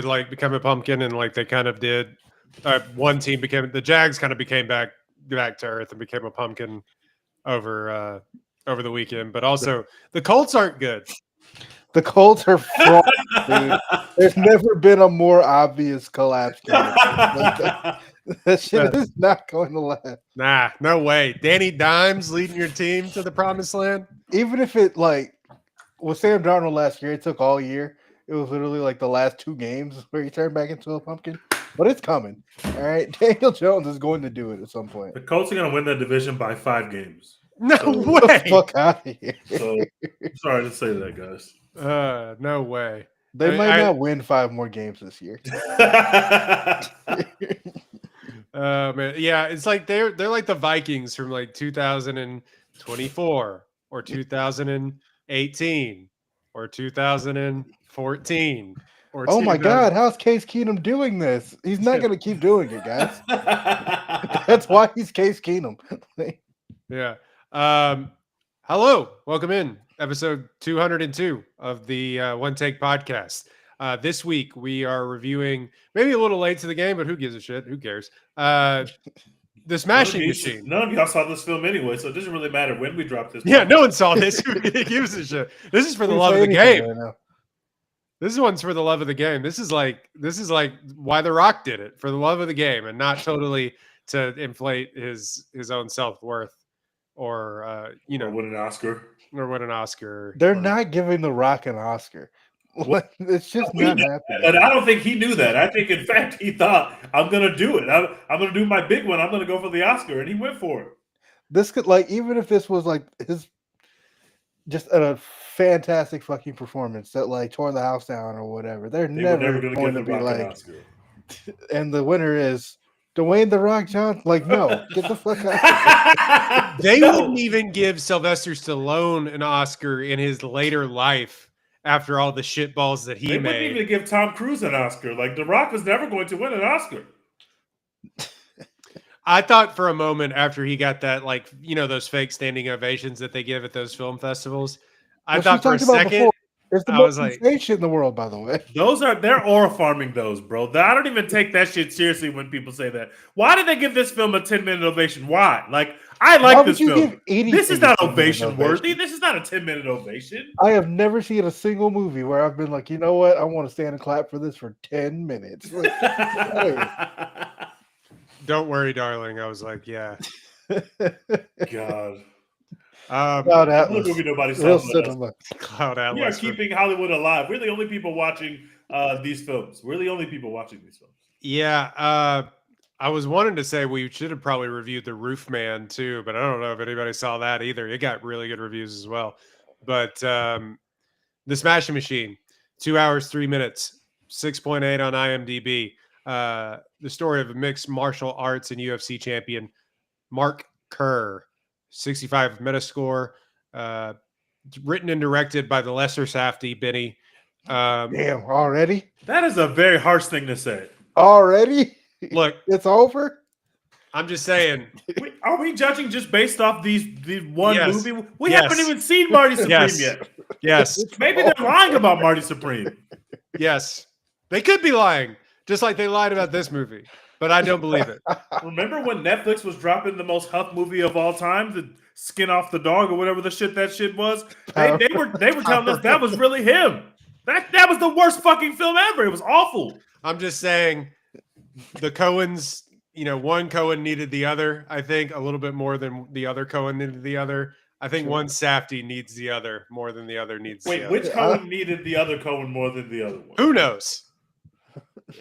like become a pumpkin, and like they kind of did. One team became the Jags, kind of became back to earth and became a pumpkin over the weekend. But also the Colts aren't good. The Colts are fraud, dude. There's never been a more obvious collapse candidate. That shit is not going to last. Nah, no way. Danny Dimes leading your team to the promised land. Even if it like with Sam Darnold last year, it took all year. It was literally like the last 2 games where he turned back into a pumpkin. But it's coming. All right. Daniel Jones is going to do it at some point. The Colts are going to win that division by 5 games. No way. Get the fuck out of here. So, sorry to say that, guys. No way. They might not win 5 more games this year. Man, yeah, it's like they're like the Vikings from like 2024 or 2018 or 2014 or oh my God, how's Case Keenum doing this? He's not going to keep doing it, guys. That's why he's Case Keenum. Yeah. Hello, welcome in episode 202 of the One Take Podcast. This week we are reviewing, maybe a little late to the game, but who gives a shit? Who cares? The Smashing Machine. None of y'all saw this film anyway, so it doesn't really matter when we drop this. Yeah, no one saw this. Who gives a shit? This is for the love of the game. Right, this one's for the love of the game. This is like why The Rock did it, for the love of the game, and not totally to inflate his own self-worth or win an Oscar. They're not giving The Rock an Oscar. It's just not happening. But I don't think he knew that. I think, in fact, he thought, I'm going to do it. I'm going to do my big one. I'm going to go for the Oscar, and he went for it. This could, like, even if this was like his just a fantastic fucking performance that like tore the house down or whatever, they're never going to be like. Oscar. And the winner is Dwayne The Rock Johnson. Like, no, get the fuck out. They wouldn't even give Sylvester Stallone an Oscar in his later life. After all the shitballs that he made. They wouldn't even give Tom Cruise an Oscar. Like, The Rock was never going to win an Oscar. I thought for a moment after he got that, like, those fake standing ovations that they give at those film festivals. I thought for a second, it's the most insane shit in the world, by the way. They're aura farming those, bro. I don't even take that shit seriously when people say that. Why did they give this film a 10-minute ovation? Why? Like, I like this film. This is not ovation worthy. This is not a 10-minute ovation. I have never seen a single movie where I've been like, you know what? I want to stand and clap for this for 10 minutes. Like, don't worry, darling. I was like, yeah. God. Cloud Atlas. Movie nobody saw. Cloud Atlas. We are keeping Hollywood alive. We're the only people watching these films. Yeah. I was wanting to say we should have probably reviewed The Roof Man too, but I don't know if anybody saw that either. It got really good reviews as well. But The Smashing Machine, 2 hours, 3 minutes, 6.8 on IMDb. The story of a mixed martial arts and UFC champion, Mark Kerr, 65 Metascore, written and directed by the lesser Safdie, Benny. Damn, already? That is a very harsh thing to say. Already? Look, it's over. I'm just saying. Are we judging just based off these one movie? We haven't even seen Marty Supreme yet. Yes. Maybe they're lying about Marty Supreme. Yes. They could be lying, just like they lied about this movie. But I don't believe it. Remember when Netflix was dropping the most huff movie of all time, the Skin Off the Dog or whatever that shit was? They were telling us that was really him. That was the worst fucking film ever. It was awful. I'm just saying. The Coens, one Coen needed the other, I think, a little bit more than the other Coen needed the other. I think one Safdie needs the other more than the other needs the other. Wait, which Coen needed the other Coen more than the other one? Who knows?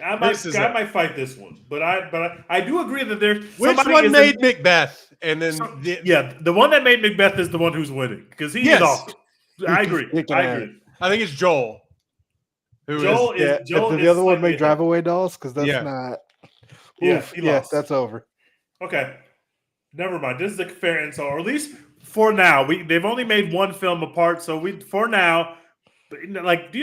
I might fight this one, but I do agree that there's which one made Macbeth, and then the one that made Macbeth is the one who's winning because he is awesome. I agree. I think it's Joel. Joel is the other one make Drive Away Dolls? Because that's not. Yes, that's over. Okay, never mind. This is a fair insult, or at least for now. They've only made one film apart, so for now, like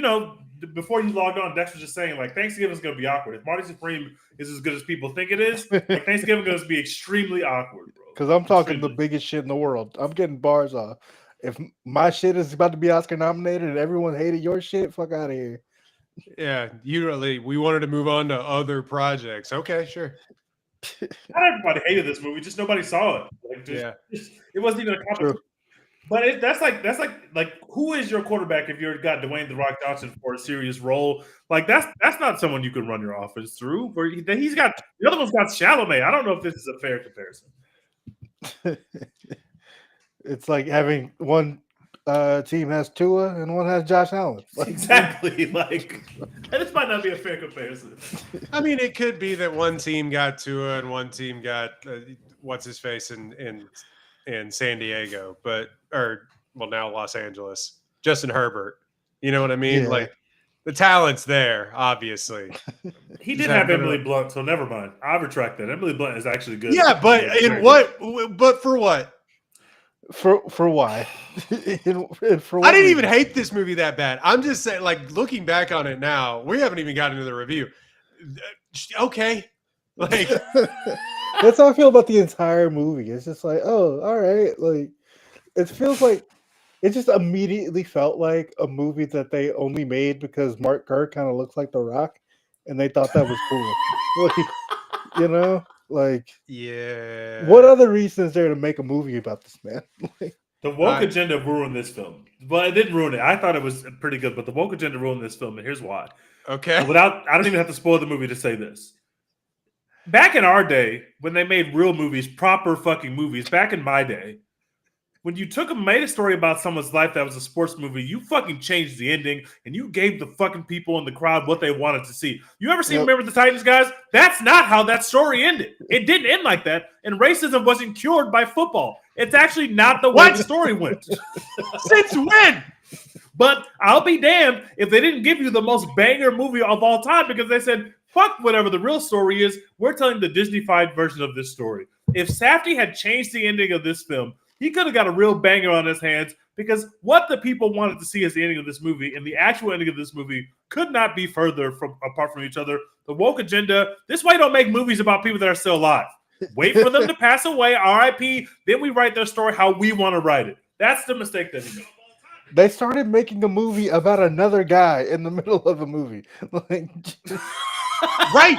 before you logged on, Dex was just saying like Thanksgiving is going to be awkward. If Marty Supreme is as good as people think it is, like, Thanksgiving is going to be extremely awkward, bro. Because I'm talking the biggest shit in the world. I'm getting bars off. If my shit is about to be Oscar nominated and everyone hated your shit, fuck out of here. Yeah, we wanted to move on to other projects. Okay, sure. Not everybody hated this movie, just nobody saw it. Like, it wasn't even a competition. But that's like who is your quarterback if you've got Dwayne The Rock Johnson for a serious role? Like that's not someone you can run your offense through. Where he's got the other one's got Chalamet. I don't know if this is a fair comparison. It's like having one team has Tua and one has Josh Allen. Like, exactly. Like this might not be a fair comparison. I mean, it could be that one team got Tua and one team got what's his face in San Diego, now Los Angeles. Justin Herbert. You know what I mean? Yeah. Like the talent's there, obviously. He did have Emily Blunt, so never mind. I retract that. Emily Blunt is actually good. Yeah, but in what? But for what? For why? For what I didn't even hate this movie that bad. I'm just saying, like, looking back on it now, we haven't even gotten into the review. Okay. Like that's how I feel about the entire movie. It's just like, oh, all right. Like it feels like it just immediately felt like a movie that they only made because Mark Kerr kind of looks like The Rock, and they thought that was cool. Like, you know, like, yeah. What other reason is there to make a movie about this man? Like, the woke agenda ruined this film. Well, it didn't ruin it. I thought it was pretty good, but the woke agenda ruined this film, and here's why. Okay. I don't even have to spoil the movie to say this. Back in our day, when they made real movies, proper fucking movies, back in my day, when you made a story about someone's life that was a sports movie, you fucking changed the ending and you gave the fucking people in the crowd what they wanted to see. You ever seen Remember the Titans, guys? That's not how that story ended. It didn't end like that. And racism wasn't cured by football. It's actually not the way the story went. Since when? But I'll be damned if they didn't give you the most banger movie of all time because they said, fuck whatever the real story is. We're telling the Disney-fied version of this story. If Safdie had changed the ending of this film, he could have got a real banger on his hands because what the people wanted to see as the ending of this movie and the actual ending of this movie could not be further apart from each other. The woke agenda, this way don't make movies about people that are still alive. Wait for them to pass away, RIP, then we write their story how we want to write it. That's the mistake that he made. They started making a movie about another guy in the middle of a movie. Like, right.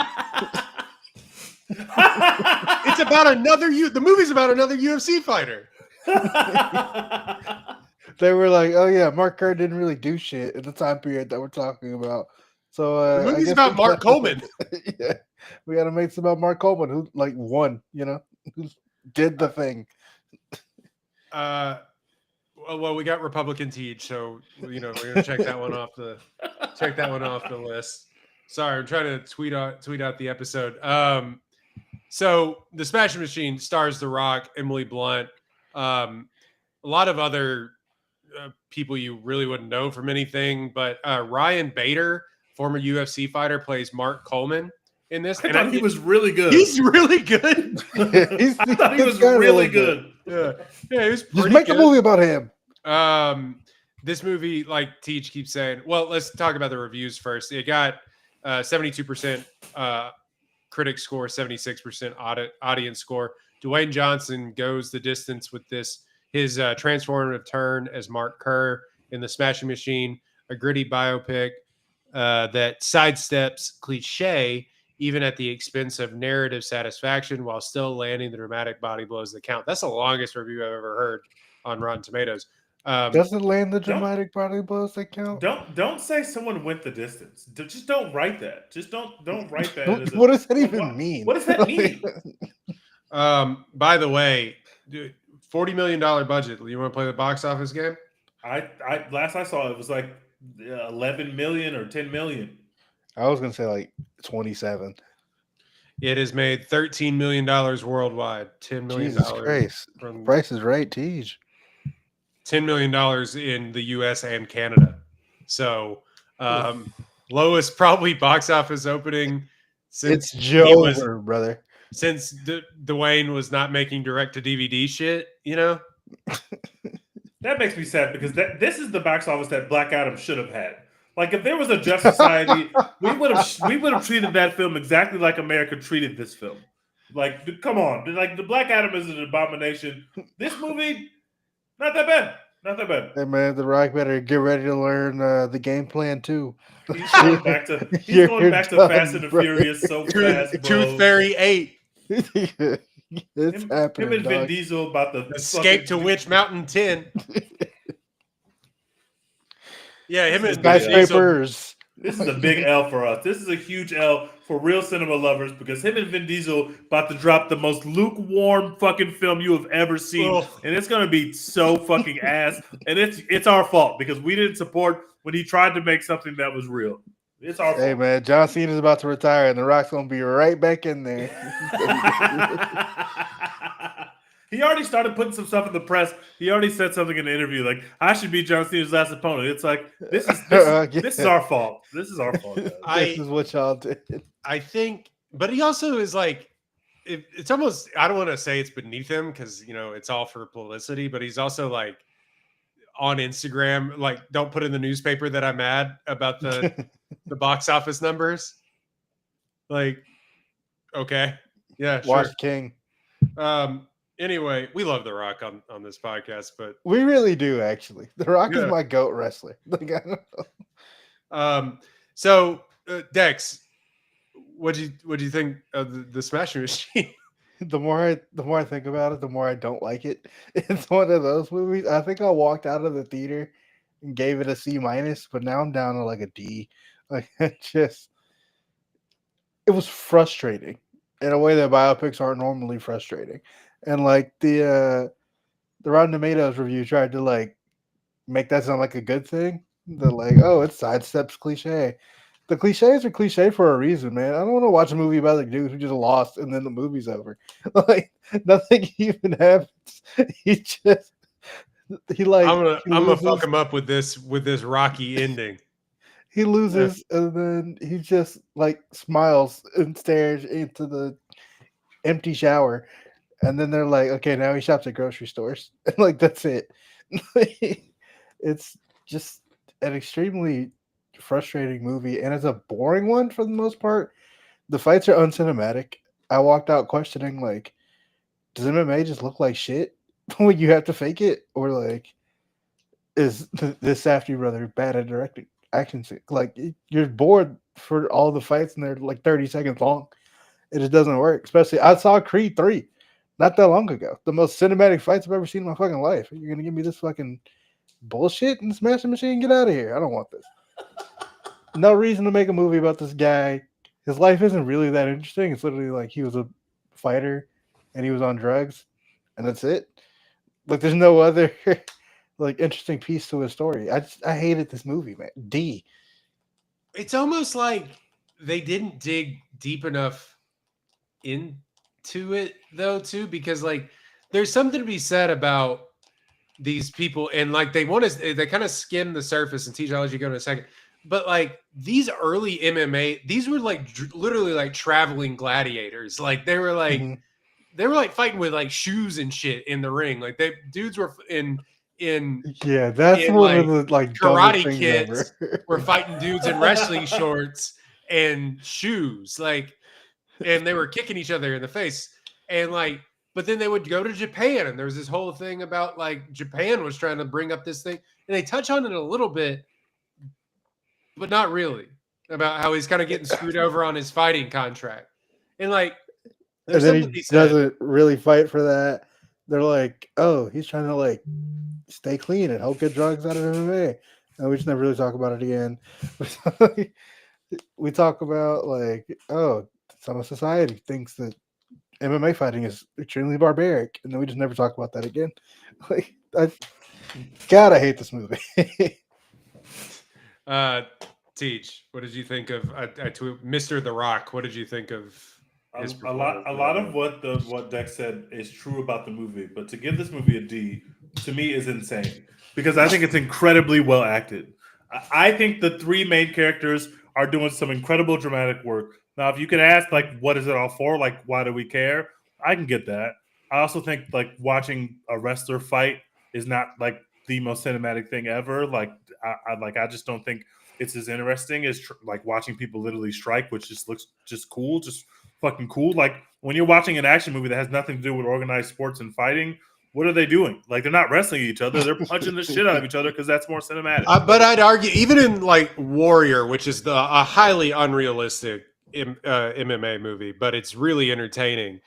It's about the movie's about another UFC fighter. They were like, oh yeah, Mark Kerr didn't really do shit in the time period that we're talking about. So the movie's about Mark Coleman. Yeah, we got to make some about Mark Coleman, who like won, who did the thing. Well, we got Republican Teach, so we're gonna check that one off the list. Sorry, I'm trying to tweet out the episode. So the Smashing Machine stars The Rock, Emily Blunt, a lot of other people you really wouldn't know from anything, but Ryan Bader, former UFC fighter, plays Mark Coleman in this. I thought he was really good. He's really good. I thought he was really good. Yeah, he was pretty Just make good. a movie about him. This movie, like Teach keeps saying, well, let's talk about the reviews first. It got 72% critic score, 76% audience score. Dwayne Johnson goes the distance with this. His transformative turn as Mark Kerr in The Smashing Machine, a gritty biopic that sidesteps cliche even at the expense of narrative satisfaction while still landing the dramatic body blows that count. That's the longest review I've ever heard on Rotten Tomatoes. Doesn't land the dramatic body blows that count? Don't say someone went the distance. Just don't write that. Just don't write that. What does that even mean? What does that mean? By the way, dude, $40 million budget. You want to play the box office game? I last I saw it was like 11 million or 10 million. I was gonna say like 27. It has made $13 million worldwide. $10 million. Jesus Christ! Price is right, Teach. $10 million in the U.S. and Canada. So lowest probably box office opening since it's Joe, brother. Since Dwayne was not making direct to DVD shit, That makes me sad because this is the box office that Black Adam should have had. Like if there was a Just Society, we would have treated that film exactly like America treated this film. Like, come on, like the Black Adam is an abomination. This movie, not that bad. Not that bad. Hey man, The Rock better get ready to learn the game plan too. He's going back to Fast and the Furious so fast, bro. Tooth Fairy 8. It's happening. Him and Vin dog. Diesel about the Escape to Witch Mountain 10. Yeah, him and Skyscrapers. This is a big L for us. This is a huge L for real cinema lovers because him and Vin Diesel about to drop the most lukewarm fucking film you have ever seen, and it's gonna be so fucking ass. And it's our fault because we didn't support when he tried to make something that was real. It's our fault. Hey man, John Cena's about to retire, and The Rock's gonna be right back in there. He already started putting some stuff in the press. He already said something in the interview like, "I should be John Cena's last opponent." It's like this is our fault. This is our fault. This is what y'all did. I think, but he also is like, it's almost. I don't want to say it's beneath him because it's all for publicity. But he's also like on Instagram, like, don't put in the newspaper that I'm mad about the box office numbers. Like, okay, yeah, Watch sure. King. Anyway, we love The Rock on this podcast, but we really do actually. The Rock is my GOAT wrestler. Like, I don't know. So Dex, what do you think of the Smashing Machine? The more I think about it, the more I don't like it. It's one of those movies. I think I walked out of the theater and gave it a C-, but now I'm down to like a D. Like it was frustrating in a way that biopics aren't normally frustrating. And like the Rotten Tomatoes review tried to like make that sound like a good thing. They're like, oh, it sidesteps cliche. The cliches are cliche for a reason, man. I don't want to watch a movie about a dude who just lost and then the movie's over. Like nothing even happens. I'm gonna fuck him up with this rocky ending. He loses and then he just like smiles and stares into the empty shower. And then they're like, okay, now he shops at grocery stores. And like, that's it. It's just an extremely frustrating movie. And it's a boring one for the most part. The fights are uncinematic. I walked out questioning, like, does MMA just look like shit when you have to fake it? Or like, is this Safdie brother bad at directing action scenes? Like, you're bored for all the fights and they're like 30 seconds long. It just doesn't work. Especially, I saw Creed 3 not that long ago. The most cinematic fights I've ever seen in my fucking life. You're going to give me this fucking bullshit and Smashing Machine? Get out of here. I don't want this. No reason to make a movie about this guy. His life isn't really that interesting. It's literally like he was a fighter and he was on drugs and that's it. Like there's no other like interesting piece to his story. I hated this movie, man. D. It's almost like they didn't dig deep enough into it though too, because like there's something to be said about these people and like they kind of skim the surface, and TJ, I'll let you go in a second, but like these early MMA, these were like literally like traveling gladiators. Like they were like they were like fighting with like shoes and shit in the ring. Like dudes were in that's one of the like Karate Kids were fighting dudes in wrestling shorts and shoes, like, and they were kicking each other in the face, and like, but then they would go to Japan, and there was this whole thing about like Japan was trying to bring up this thing, and they touch on it a little bit, but not really, about how he's kind of getting screwed over on his fighting contract, and like, and then he doesn't really fight for that. They're like, oh, he's trying to like stay clean and help get drugs out of MMA. And we just never really talk about it again. We talk about like, oh, some of society thinks that MMA fighting is extremely barbaric, and then we just never talk about that again. Like, I hate this movie. Teach, what did you think of Mr. The Rock? What did you think of? A lot of what Dex said is true about the movie, but to give this movie a D to me is insane because I think it's incredibly well acted. I think the three main characters are doing some incredible dramatic work. Now, if you could ask, like, what is it all for? Like, why do we care? I can get that. I also think like watching a wrestler fight is not like the most cinematic thing ever. Like, I just don't think it's as interesting as like watching people literally strike, which just looks just cool, just fucking cool. Like when you're watching an action movie that has nothing to do with organized sports and fighting, what are they doing? Like, they're not wrestling each other. They're punching the shit out of each other because that's more cinematic. But I'd argue, even in like Warrior, which is a highly unrealistic MMA movie, but it's really entertaining.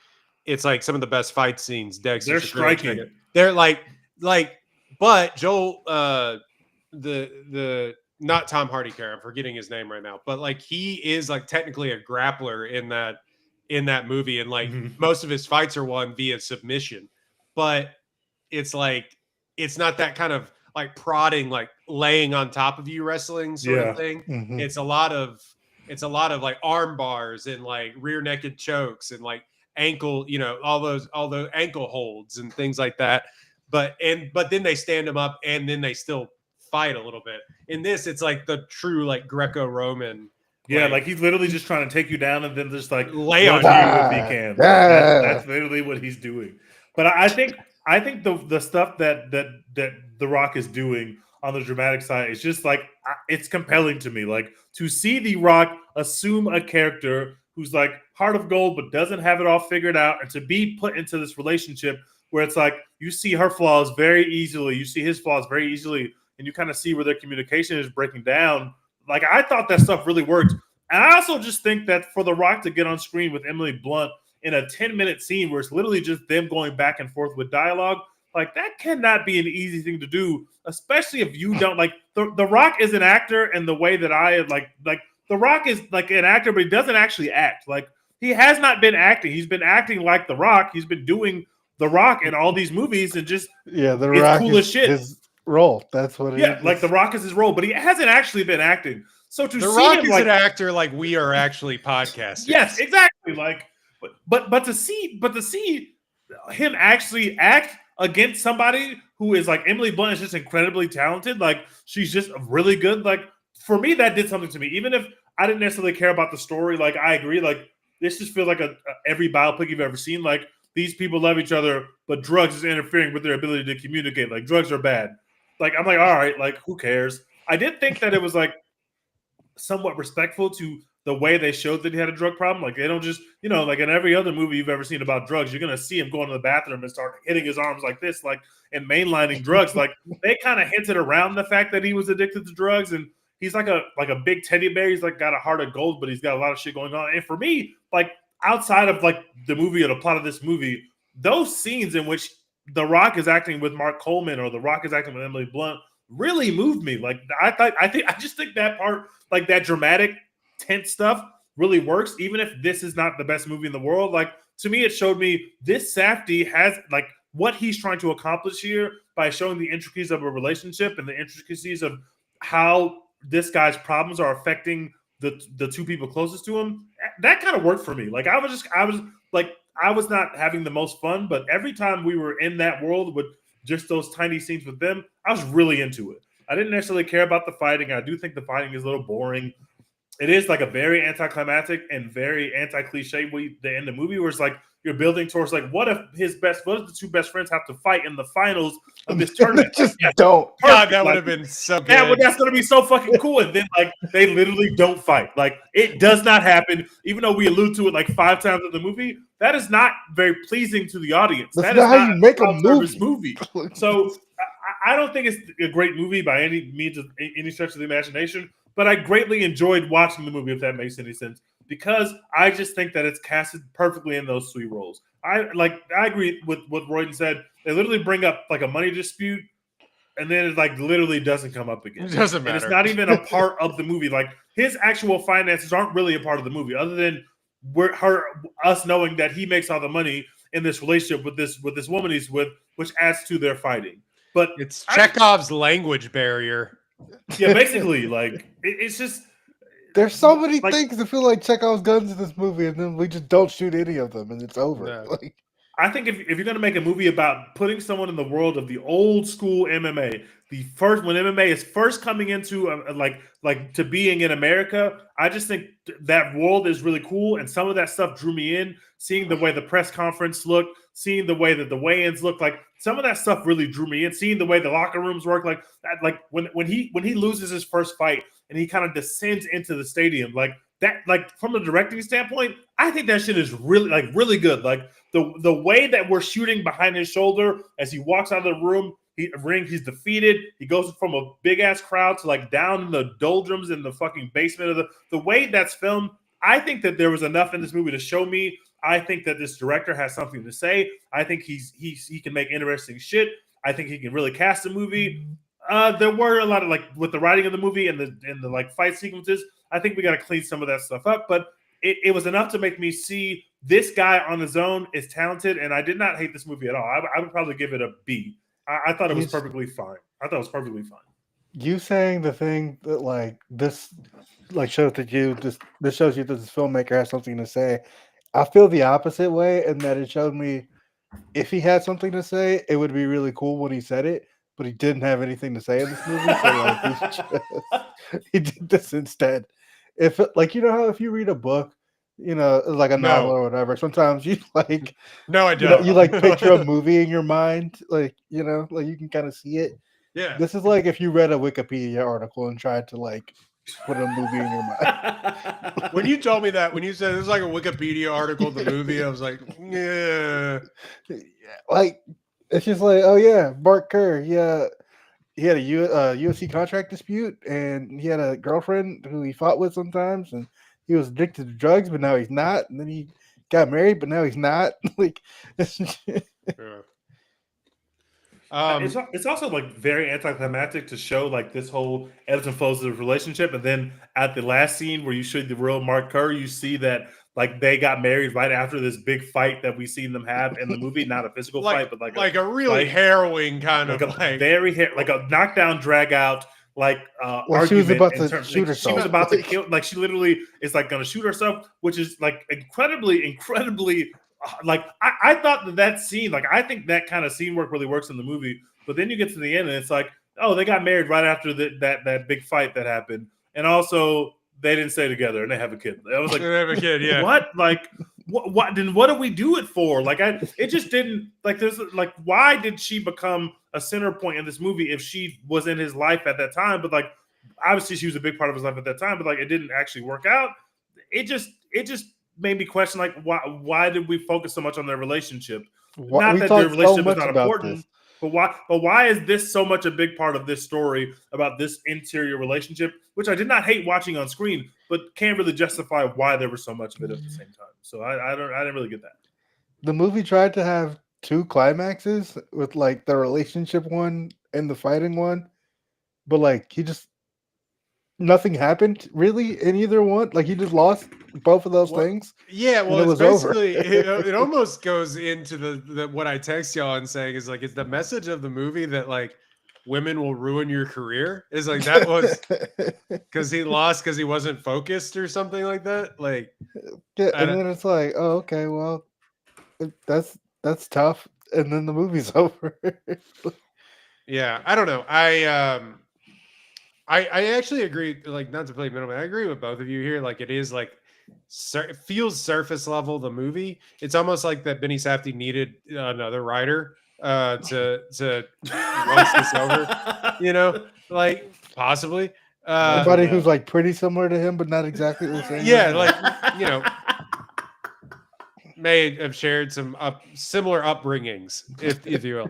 It's like some of the best fight scenes. Dexter, they're striking. They're like, but Joel, the not Tom Hardy character, I'm forgetting his name right now, but like he is like technically a grappler in that movie, and like most of his fights are won via submission, but it's like it's not that kind of like prodding, like laying on top of you wrestling sort of thing. Mm-hmm. It's a lot of like arm bars and like rear naked chokes and like ankle, all those ankle holds and things like that. But then they stand them up and then they still fight a little bit. In this, it's like the true like Greco-Roman. Yeah, like he's literally just trying to take you down and then just like lay on you if he can. That's literally what he's doing. But I think the stuff that The Rock is doing on the dramatic side is just like, it's compelling to me. Like, to see The Rock assume a character who's like heart of gold but doesn't have it all figured out, and to be put into this relationship where it's like you see her flaws very easily, you see his flaws very easily, and you kind of see where their communication is breaking down. Like, I thought that stuff really worked. And I also just think that for The Rock to get on screen with Emily Blunt in a 10-minute scene where it's literally just them going back and forth with dialogue, like, that cannot be an easy thing to do, especially if you don't like the Rock is an actor, and the way that I like The Rock is like an actor, but he doesn't actually act. Like, he has not been acting. He's been acting like The Rock. He's been doing The Rock in all these movies, and just The Rock cool as shit. His role. That's what it is. Like The Rock is his role, but he hasn't actually been acting. So to The see Rock him, is like, an actor, like we are actually podcasters. Yes, exactly. Like, but to see him actually act against somebody who is like Emily Blunt is just incredibly talented. Like, she's just really good. Like, for me, that did something to me. Even if I didn't necessarily care about the story, like, I agree. Like, this just feels like every biopic you've ever seen. Like, these people love each other, but drugs is interfering with their ability to communicate. Like, drugs are bad. Like, I'm like, all right, like, who cares? I did think that it was like somewhat respectful to the way they showed that he had a drug problem. Like, they don't just, like in every other movie you've ever seen about drugs, you're going to see him going to the bathroom and start hitting his arms like this, like, and mainlining drugs. Like, they kind of hinted around the fact that he was addicted to drugs, and he's like a big teddy bear. He's like got a heart of gold, but he's got a lot of shit going on. And for me, like, outside of like the movie or the plot of this movie, those scenes in which The Rock is acting with Mark Coleman or The Rock is acting with Emily Blunt really moved me. Like, I just think that part, like that dramatic, tense stuff, really works. Even if this is not the best movie in the world, like, to me, it showed me this Safdie has like what he's trying to accomplish here by showing the intricacies of a relationship and the intricacies of how this guy's problems are affecting the two people closest to him. That kind of worked for me. Like, I was not having the most fun, but every time we were in that world with just those tiny scenes with them, I was really into it. I didn't necessarily care about the fighting. I do think the fighting is a little boring. It is like a very anticlimactic and very anti-cliche the end of the movie, where it's like you're building towards like, what if the two best friends have to fight in the finals of this tournament? Just don't. God, that would have been so good. Yeah, well, that's going to be so fucking cool. And then like they literally don't fight. Like, it does not happen. Even though we allude to it like 5 times in the movie, that is not very pleasing to the audience. That's that not is how you make a movie. So I don't think it's a great movie by any means of any stretch of the imagination. But I greatly enjoyed watching the movie, if that makes any sense, because I just think that it's casted perfectly in those 3 roles. I agree with what Royden said. They literally bring up like a money dispute, and then it like literally doesn't come up again. It doesn't matter. And it's not even a part of the movie. Like, his actual finances aren't really a part of the movie, other than us knowing that he makes all the money in this relationship with this woman he's with, which adds to their fighting. But it's Chekhov's language barrier. Yeah, basically, like, it's just there's so many things that feel like Chekhov's guns in this movie, and then we just don't shoot any of them, and it's over. No. Like, I think if you're going to make a movie about putting someone in the world of the old school MMA, when MMA is first coming into like to being in America, I just think that world is really cool, and some of that stuff drew me in. Seeing the way the press conference looked, seeing the way that the weigh-ins looked, like some of that stuff really drew me in. Seeing the way the locker rooms work, like that, like when he loses his first fight and he kind of descends into the stadium, like that, like, from a directing standpoint, I think that shit is really good. Like the way that we're shooting behind his shoulder as he walks out of the room, he's defeated. He goes from a big ass crowd to like down in the doldrums in the fucking basement of the way that's filmed. I think that there was enough in this movie to show me. I think that this director has something to say. I think he can make interesting shit. I think he can really cast a movie. There were a lot of, like, with the writing of the movie and the like fight sequences, I think we got to clean some of that stuff up. But it was enough to make me see this guy on his own is talented, and I did not hate this movie at all. I would probably give it a B. I thought it was perfectly fine. You saying the thing that, like, this, like, shows that this shows you that this filmmaker has something to say. I feel the opposite way, in that it showed me if he had something to say, it would be really cool when he said it, but he didn't have anything to say in this movie, so like he did this instead. If like, you know how if you read a book, you know, like a novel or whatever, sometimes you like no, I don't. You like picture a movie in your mind, like, you know, like you can kind of see it. Yeah. This is like if you read a Wikipedia article and tried to like put a movie in your mind. When you told me that, when you said it was like a Wikipedia article, the movie, I was like, yeah. Like, it's just like, oh yeah, Mark Kerr, yeah. He had a UFC contract dispute, and he had a girlfriend who he fought with sometimes, and he was addicted to drugs, but now he's not. And then he got married, but now he's not. Like, it's also like very anticlimactic to show like this whole ebbs and flows of the relationship, and then at the last scene where you showed the real Mark Kerr, you see that like they got married right after this big fight that we seen them have in the movie, not a physical fight, but like a really harrowing kind of like a knockdown, drag out, like well, she was about to shoot herself. She was about to kill, like she literally is like going to shoot herself, which is like incredibly like I thought that scene, like I think that kind of scene work really works in the movie, but then you get to the end and it's like, oh, they got married right after that big fight that happened, and also they didn't stay together and they have a kid. I was like, they have a kid, yeah. What? Like, what? Then what do we do it for? Like, it just didn't. Like, there's like, why did she become a center point in this movie if she was in his life at that time? But like, obviously she was a big part of his life at that time. But like, it didn't actually work out. It just made me question, like, why did we focus so much on their relationship? Not that their relationship is not important. But why is this so much a big part of this story about this interior relationship, which I did not hate watching on screen, but can't really justify why there was so much of it at the same time. So I didn't really get that. The movie tried to have two climaxes, with like the relationship one and the fighting one, but like nothing happened really in either one. Like he just lost both of those things. Yeah, well, it's basically it almost goes into the what I text y'all and saying is like, it's the message of the movie that like women will ruin your career. Is like that was because he lost because he wasn't focused or something like that. Like, yeah, and then it's like, oh, okay, well, that's tough, and then the movie's over. Yeah, I don't know. I actually agree, like, not to play middleman. I agree with both of you here. Like, it is like it feels surface level, the movie. It's almost like that Benny Safdie needed another writer to once this over, you know, like possibly somebody who's like pretty similar to him, but not exactly the same. Yeah, like, you know, may have shared some similar upbringings, if you will.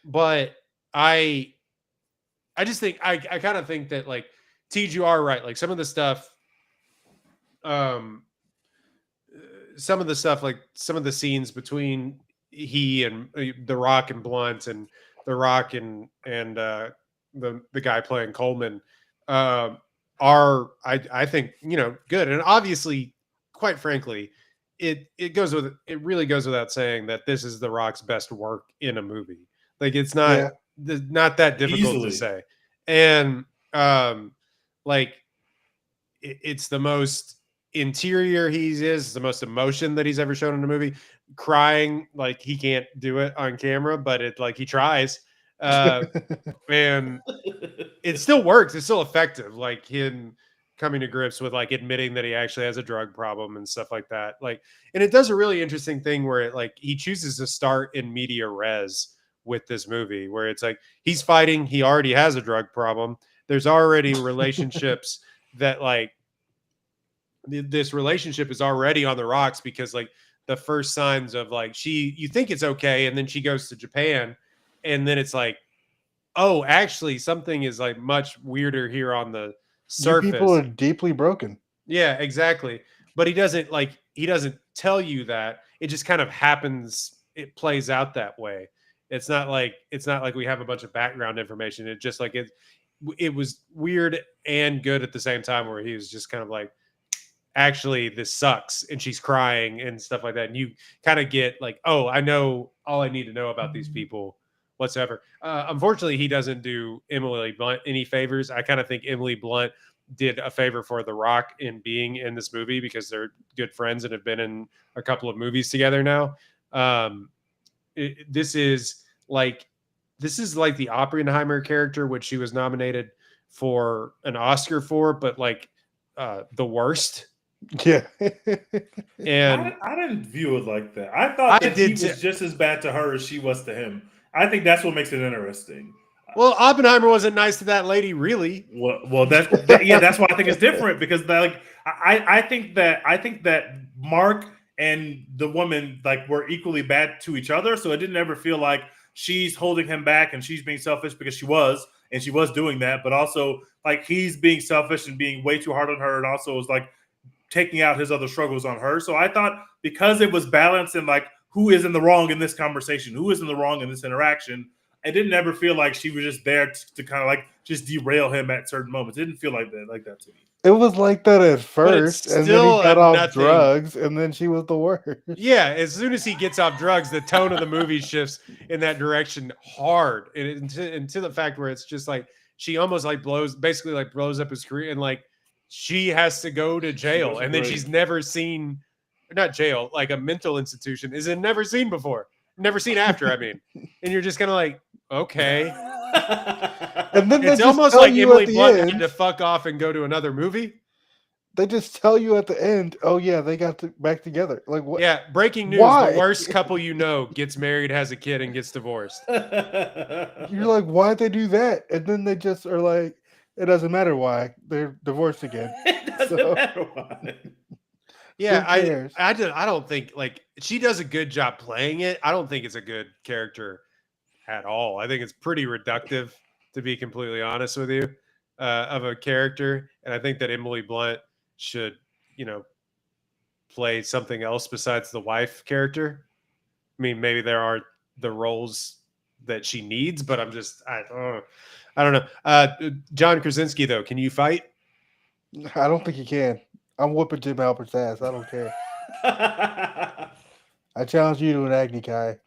But I just think I kind of think that, like, Tej, you are right. Like some of the stuff, like some of the scenes between he and The Rock and Blunt, and The Rock and the guy playing Coleman are, I think, you know, good. And obviously, quite frankly, it really goes without saying that this is The Rock's best work in a movie. Like, it's not not that difficult to say. And like it's the most interior is, the most emotion that he's ever shown in a movie. Crying, like, he can't do it on camera, but it, like, he tries. And it still works. It's still effective. Like him coming to grips with, like, admitting that he actually has a drug problem and stuff like that. Like, and it does a really interesting thing where it, like, he chooses to start in media res with this movie, where it's like he's fighting, he already has a drug problem. There's already relationships that, like, this relationship is already on the rocks because like the first signs of like you think it's okay, and then she goes to Japan, and then it's like, oh, actually something is like much weirder here on the surface. You people are deeply broken. Yeah, exactly. But he doesn't tell you that. It just kind of happens. It plays out that way. It's not like we have a bunch of background information. It just like it was weird and good at the same time, where he was just kind of like, actually this sucks, and she's crying and stuff like that, and you kind of get like, oh, I know all I need to know about these people whatsoever. Unfortunately, he doesn't do Emily Blunt any favors. I kind of think Emily Blunt did a favor for The Rock in being in this movie because they're good friends and have been in a couple of movies together now. This is like the Oppenheimer character, which she was nominated for an Oscar for, but like the worst. Yeah. And I didn't view it like that. I thought that he was just as bad to her as she was to him. I think that's what makes it interesting. Well, Oppenheimer wasn't nice to that lady, really. Well, that's why I think it's different, because I think that Mark and the woman like were equally bad to each other, so it didn't ever feel like she's holding him back and she's being selfish, because she was doing that, but also like he's being selfish and being way too hard on her, and also was like taking out his other struggles on her. So I thought because it was balanced and like who is in the wrong in this conversation, who is in the wrong in this interaction, it didn't ever feel like she was just there to kind of like just derail him at certain moments. It didn't feel like that to me. It was like that at first, and then he got off drugs, and then she was the worst. Yeah, as soon as he gets off drugs, the tone of the movie shifts in that direction hard, and to the fact where it's just like she almost like blows up his career, and like she has to go to jail, and then she's never seen, not jail, like a mental institution, is never seen before, never seen after. I mean, and you're just kind of like, okay. And then it's almost like Emily Blunt had to fuck off and go to another movie. They just tell you at the end, oh yeah, they got back together. Like what? Yeah, breaking news: the worst couple you know gets married, has a kid, and gets divorced. You're like, why'd they do that? And then they just are like, it doesn't matter why, they're divorced again. It doesn't matter why. Yeah, I don't think like she does a good job playing it. I don't think it's a good character at all. I think it's pretty reductive, to be completely honest with you, of a character. And I think that Emily Blunt should, play something else besides the wife character. I mean, maybe there are the roles that she needs, but I don't know. John Krasinski, though, can you fight? I don't think he can. I'm whooping Jim Alpert's ass. I don't care. I challenge you to an Agni Kai.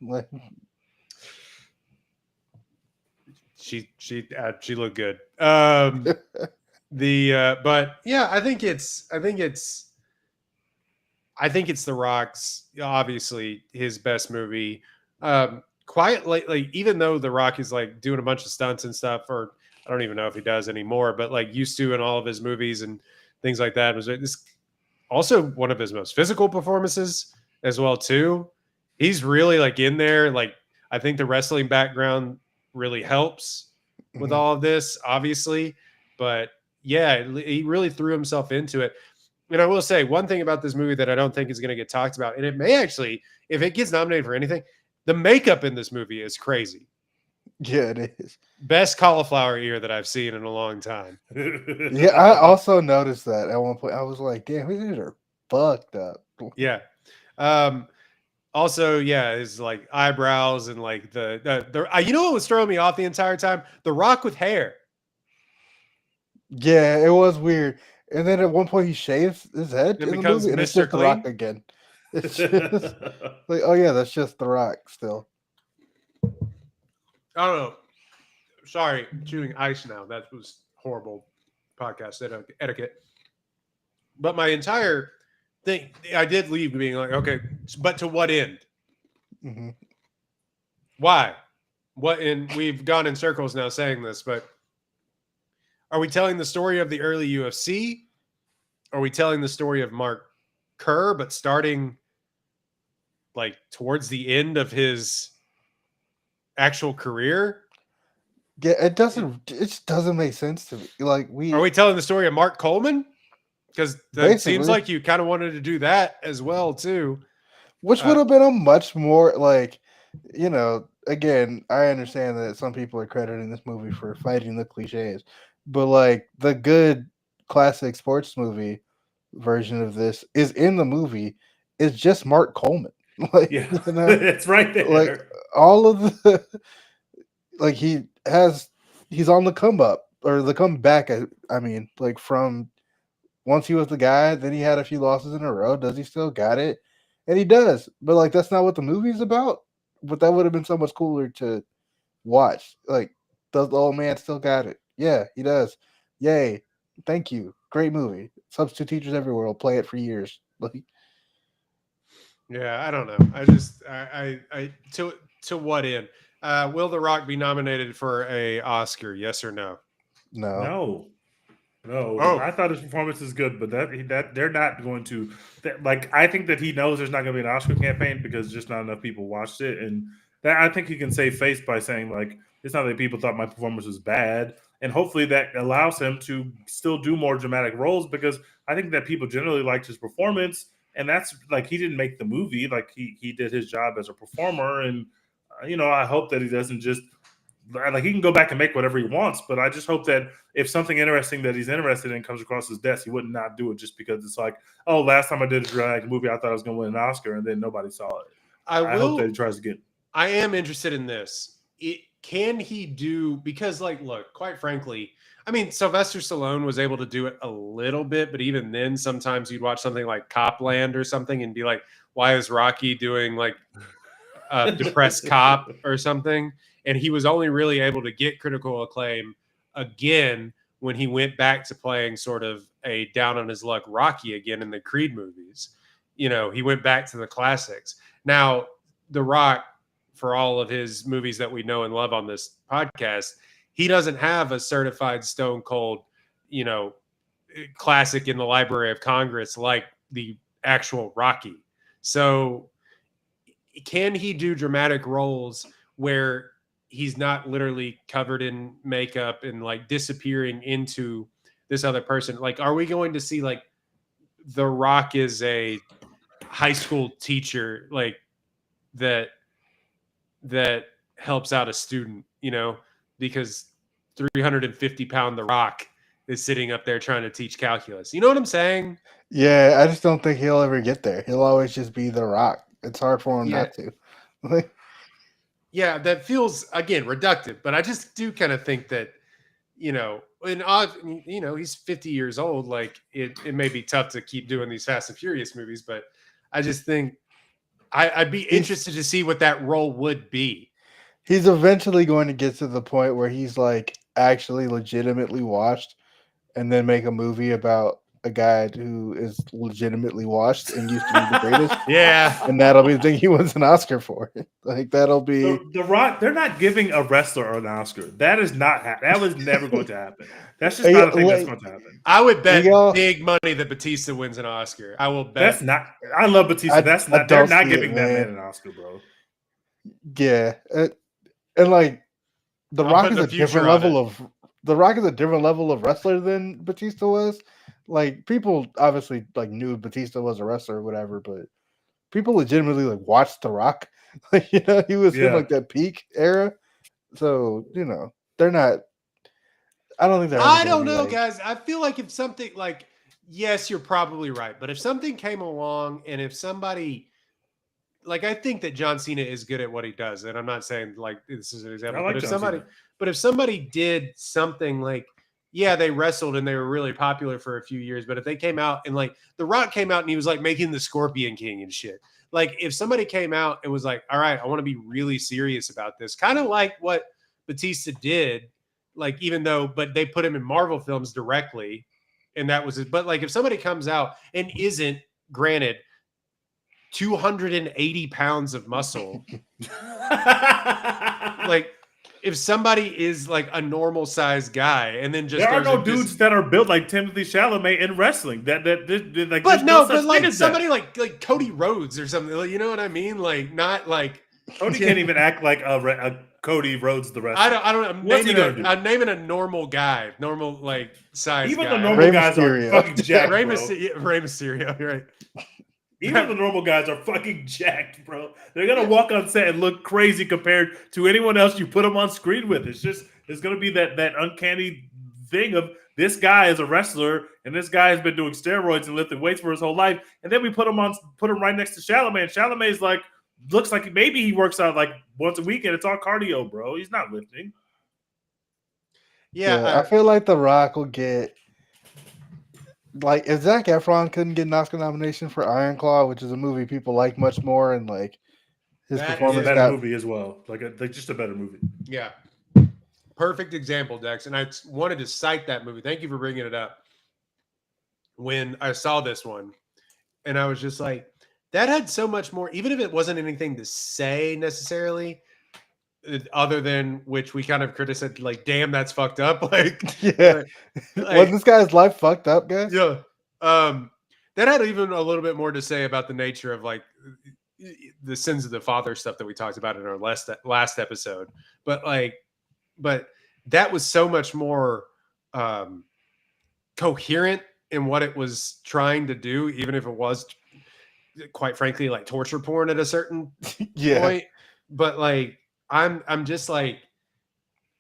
She looked good. But yeah, I think it's The Rock's, obviously his best movie. Quite lately, even though The Rock is like doing a bunch of stunts and stuff, or I don't even know if he does anymore, but like used to in all of his movies and things like that. Was this also one of his most physical performances as well too? He's really like in there. Like I think the wrestling background really helps with all of this, obviously, but yeah, he really threw himself into it. And I will say one thing about this movie that I don't think is going to get talked about, and it may actually, if it gets nominated for anything, the makeup in this movie is crazy. Yeah, it is. Best cauliflower ear that I've seen in a long time. Yeah, I also noticed that at one point. I was like, damn, these are fucked up. Yeah. Also, yeah, his like eyebrows and like the you know what was throwing me off the entire time? The Rock with hair. Yeah, it was weird. And then at one point he shaves his head and in becomes the movie, and it's just The Rock again. It's just like, oh yeah, that's just The Rock still. I don't know. Sorry, chewing ice now. That was horrible podcast etiquette. But my entire thing, I did leave being like, okay, but to what end? Mm-hmm. Why? What? And we've gone in circles now saying this, but are we telling the story of the early UFC? Are we telling the story of Mark Kerr, but starting like towards the end of his actual career? Yeah, it just doesn't make sense to me. Like are we telling the story of Mark Coleman? Because it seems like you kind of wanted to do that as well too. Which would have been a much more like, again, I understand that some people are crediting this movie for fighting the cliches, but like the good classic sports movie version of this is in the movie. It's just Mark Coleman. Like, it's right there. Like all of the, like he's on the come up or the comeback. I mean, like from once he was the guy, then he had a few losses in a row. Does he still got it? And he does, but like that's not what the movie's about. But that would have been so much cooler to watch. Like, does the old man still got it? Yeah, he does. Yay! Thank you. Great movie. Substitute teachers everywhere will play it for years. Like, yeah, I don't know. I just to what end? Will The Rock be nominated for a Oscar? Yes or no? No. Oh. I thought his performance is good, but that they're not going to. Like, I think that he knows there's not going to be an Oscar campaign because just not enough people watched it, and that I think he can save face by saying like it's not that people thought my performance was bad, and hopefully that allows him to still do more dramatic roles because I think that people generally liked his performance, and that's like he didn't make the movie, like he did his job as a performer, and I hope that he doesn't just. Like he can go back and make whatever he wants, but I just hope that if something interesting that he's interested in comes across his desk, he would not do it just because it's like, oh, last time I did a dramatic movie, I thought I was going to win an Oscar, and then nobody saw it. I hope that he tries again. I am interested in this. Can he do? Because, like, look, quite frankly, I mean, Sylvester Stallone was able to do it a little bit, but even then, sometimes you'd watch something like Copland or something and be like, why is Rocky doing like a depressed cop or something? And he was only really able to get critical acclaim again when he went back to playing sort of a down on his luck Rocky again in the Creed movies. He went back to the classics. Now, The Rock, for all of his movies that we know and love on this podcast, he doesn't have a certified stone cold, classic in the Library of Congress like the actual Rocky. So can he do dramatic roles where he's not literally covered in makeup and like disappearing into this other person? Like, are we going to see like The Rock is a high school teacher, like that helps out a student, because 350-pound The Rock is sitting up there trying to teach calculus. You know what I'm saying? Yeah, I just don't think he'll ever get there. He'll always just be The Rock. It's hard for him not to. Yeah, that feels, again, reductive, but I just do kind of think that, he's 50 years old. Like it may be tough to keep doing these Fast and Furious movies, but I just think I'd be interested to see what that role would be. He's eventually going to get to the point where he's like actually legitimately washed and then make a movie about a guy who is legitimately washed and used to be the greatest. Yeah. And that'll be the thing he wins an Oscar for. Like, that'll be... The Rock, they're not giving a wrestler an Oscar. That is not that was never going to happen. That's just not a thing that's going to happen. I would bet big money that Batista wins an Oscar. I will bet. That's not... I love Batista. They're not giving that man an Oscar, bro. Yeah. And like, The Rock is a different level of... The Rock is a different level of wrestler than Batista was. Like, people obviously like knew Batista was a wrestler or whatever, but people legitimately like watched The Rock. Like, he was in like that peak era. So, they're not. I don't think they're. I don't know, guys. I feel like if something like, yes, you're probably right, but if something came along and if somebody, like, I think that John Cena is good at what he does, and I'm not saying like this is an example, but if somebody did something like, yeah, they wrestled and they were really popular for a few years, but if they came out and like The Rock came out and he was like making the Scorpion King and shit, like if somebody came out and was like, all right, I want to be really serious about this, kind of like what Batista did, like but they put him in Marvel films directly, and that was it. But like if somebody comes out and isn't, granted, 280 pounds of muscle, like if somebody is like a normal sized guy and then just there are no dudes that are built like Timothy Chalamet in wrestling that like, but no, but like somebody like Cody Rhodes or something, you know what I mean? Like not like Cody can't even act like a Cody Rhodes the wrestler. I don't. I'm naming a normal guy, normal like size. Even guy. the normal guys are fucking jacked, Rey bro. Mysterio, you're right. Even the normal guys are fucking jacked, bro. They're gonna walk on set and look crazy compared to anyone else you put them on screen with. It's gonna be that uncanny thing of this guy is a wrestler and this guy has been doing steroids and lifting weights for his whole life, and then we put him right next to Chalamet. And Chalamet's like looks like maybe he works out like once a week and it's all cardio, bro. He's not lifting. Yeah, I feel like The Rock will get. Like, if Zac Efron couldn't get an Oscar nomination for Iron Claw, which is a movie people like much more, and like his performance, is a better movie as well, like just a better movie. Yeah, perfect example, Dex. And I wanted to cite that movie. Thank you for bringing it up. When I saw this one, and I was just like, that had so much more. Even if it wasn't anything to say necessarily, other than which we kind of criticized, like, damn, that's fucked up. Like, yeah, was this guy's life fucked up, guys? Yeah. That had even a little bit more to say about the nature of like the sins of the father stuff that we talked about in our last episode. But that was so much more coherent in what it was trying to do, even if it was, quite frankly, like torture porn at a certain point. But like, I'm just like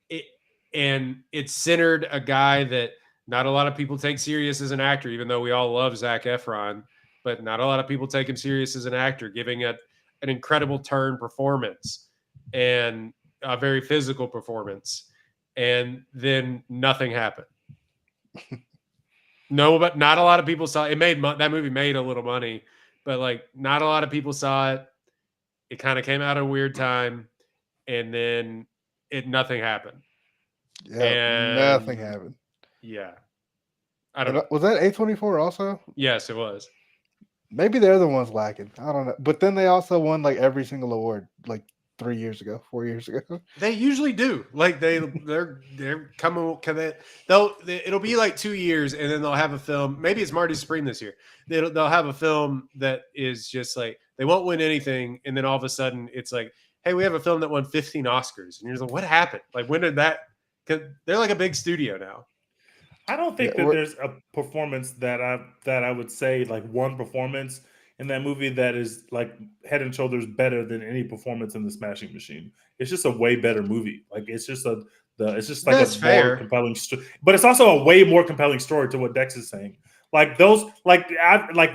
it, and it centered a guy that not a lot of people take serious as an actor, even though we all love Zac Efron, but not a lot of people take him serious as an actor, giving it an incredible turn performance and a very physical performance. And then nothing happened. No, but not a lot of people saw it. That movie made a little money, but like not a lot of people saw it. It kind of came out at a weird time. And then nothing happened. Yeah, nothing happened. Yeah. I don't know. Was that A24 also? Yes, it was. Maybe they're the ones lacking. I don't know. But then they also won like every single award like 4 years ago. They usually do. Like they're coming. It'll be like 2 years, and then they'll have a film. Maybe it's Marty Supreme this year. They'll have a film that is just like they won't win anything, and then all of a sudden it's like, hey, we have a film that won 15 Oscars. And you're like, what happened? Like, when did that? Cause they're like a big studio now. I don't think that there's a performance that I would say like one performance in that movie that is like head and shoulders better than any performance in The Smashing Machine. It's just a way better movie. Like it's just like That's a more compelling story. But it's also a way more compelling story to what Dex is saying. Like those, like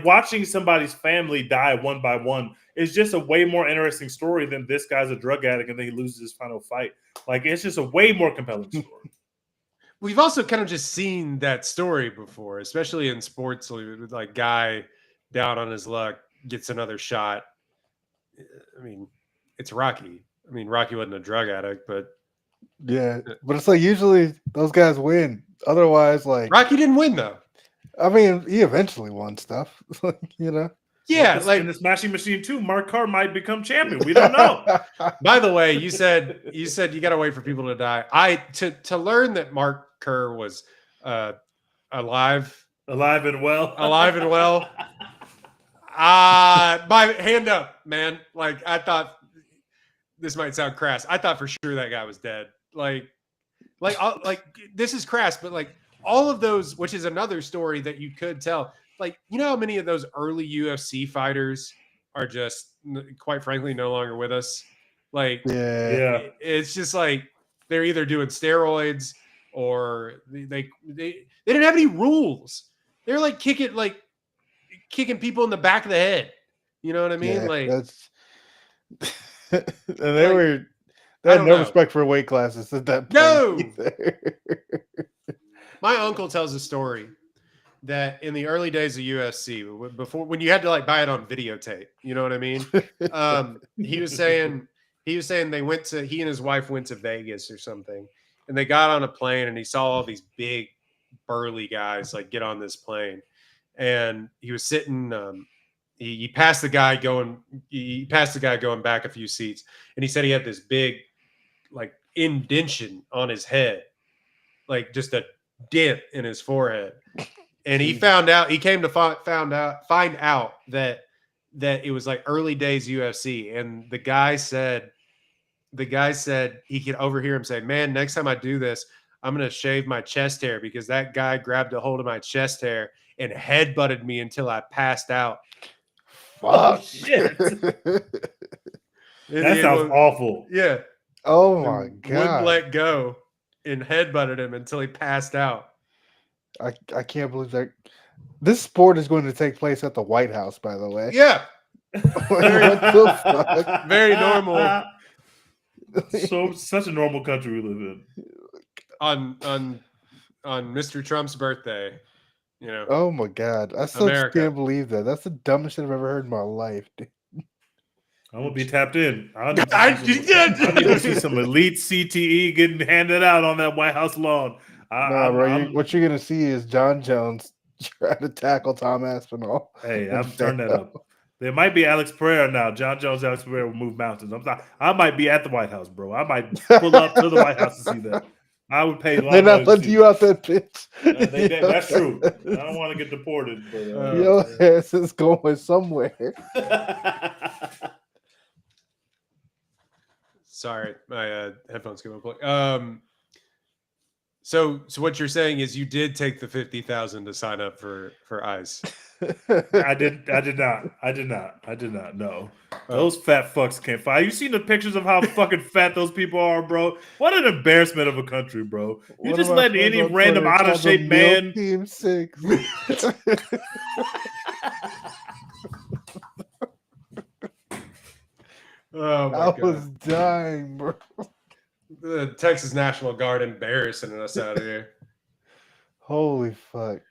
watching somebody's family die one by one is just a way more interesting story than this guy's a drug addict and then he loses his final fight. Like it's just a way more compelling story. We've also kind of just seen that story before, especially in sports. Like guy down on his luck gets another shot. I mean, it's Rocky. I mean, Rocky wasn't a drug addict, but yeah, but it's like usually those guys win. Otherwise, like Rocky didn't win though. I mean, he eventually won stuff, you know. Yeah, like in The Smashing Machine 2, Mark Kerr might become champion. We don't know. By the way, you said you got to wait for people to die. To learn that Mark Kerr was alive and well. My hand up, man. Like I thought this might sound crass. I thought for sure that guy was dead. Like this is crass, but like all of those, which is another story that you could tell. Like, you know how many of those early UFC fighters are just, quite frankly, no longer with us? Like, yeah, it's just like they're either doing steroids or they didn't have any rules. They're like kicking people in the back of the head. You know what I mean? Yeah, like that's and they had no respect for weight classes at that point. No. My uncle tells a story that in the early days of UFC, before when you had to like buy it on videotape, you know what I mean? He was saying he and his wife went to Vegas or something, and they got on a plane and he saw all these big burly guys like get on this plane, and he was sitting. He passed the guy going back a few seats, and he said he had this big like indention on his head, like just a dent in his forehead. And he came to find out that that it was like early days UFC, and the guy said he could overhear him say, "Man, next time I do this, I'm gonna shave my chest hair because that guy grabbed a hold of my chest hair and headbutted me until I passed out." Fuck. Shit. That sounds awful. Yeah. Oh my Wouldn't god. let go and headbutted him until he passed out. I can't believe that. This sport is going to take place at the White House, by the way. Yeah. What the fuck? Very normal. So such a normal country we live in. On Mr. Trump's birthday, you know. Oh my god. I still America. can't believe that. That's the dumbest shit I've ever heard in my life, dude. I'm gonna be tapped in. I need to see some elite CTE getting handed out on that White House lawn. What you're gonna see is John Jones try to tackle Tom Aspinall. Hey, I've turned that up. There might be Alex Pereira now. John Jones, Alex Pereira will move mountains. I might be at the White House, bro. I might pull up to the White House to see that. I would pay. They're not letting you out that bitch. That's true. I don't want to get deported. But, your ass is going somewhere. Sorry, my headphones came unplugged. So what you're saying is you did take the 50,000 to sign up for ICE. I did not. No, those fat fucks can't fight. You seen the pictures of how fucking fat those people are, bro? What an embarrassment of a country, bro. You just let any random out of shape man. Team 6. Oh my God. I was dying, bro. The Texas National Guard embarrassing us out of here. Holy fuck.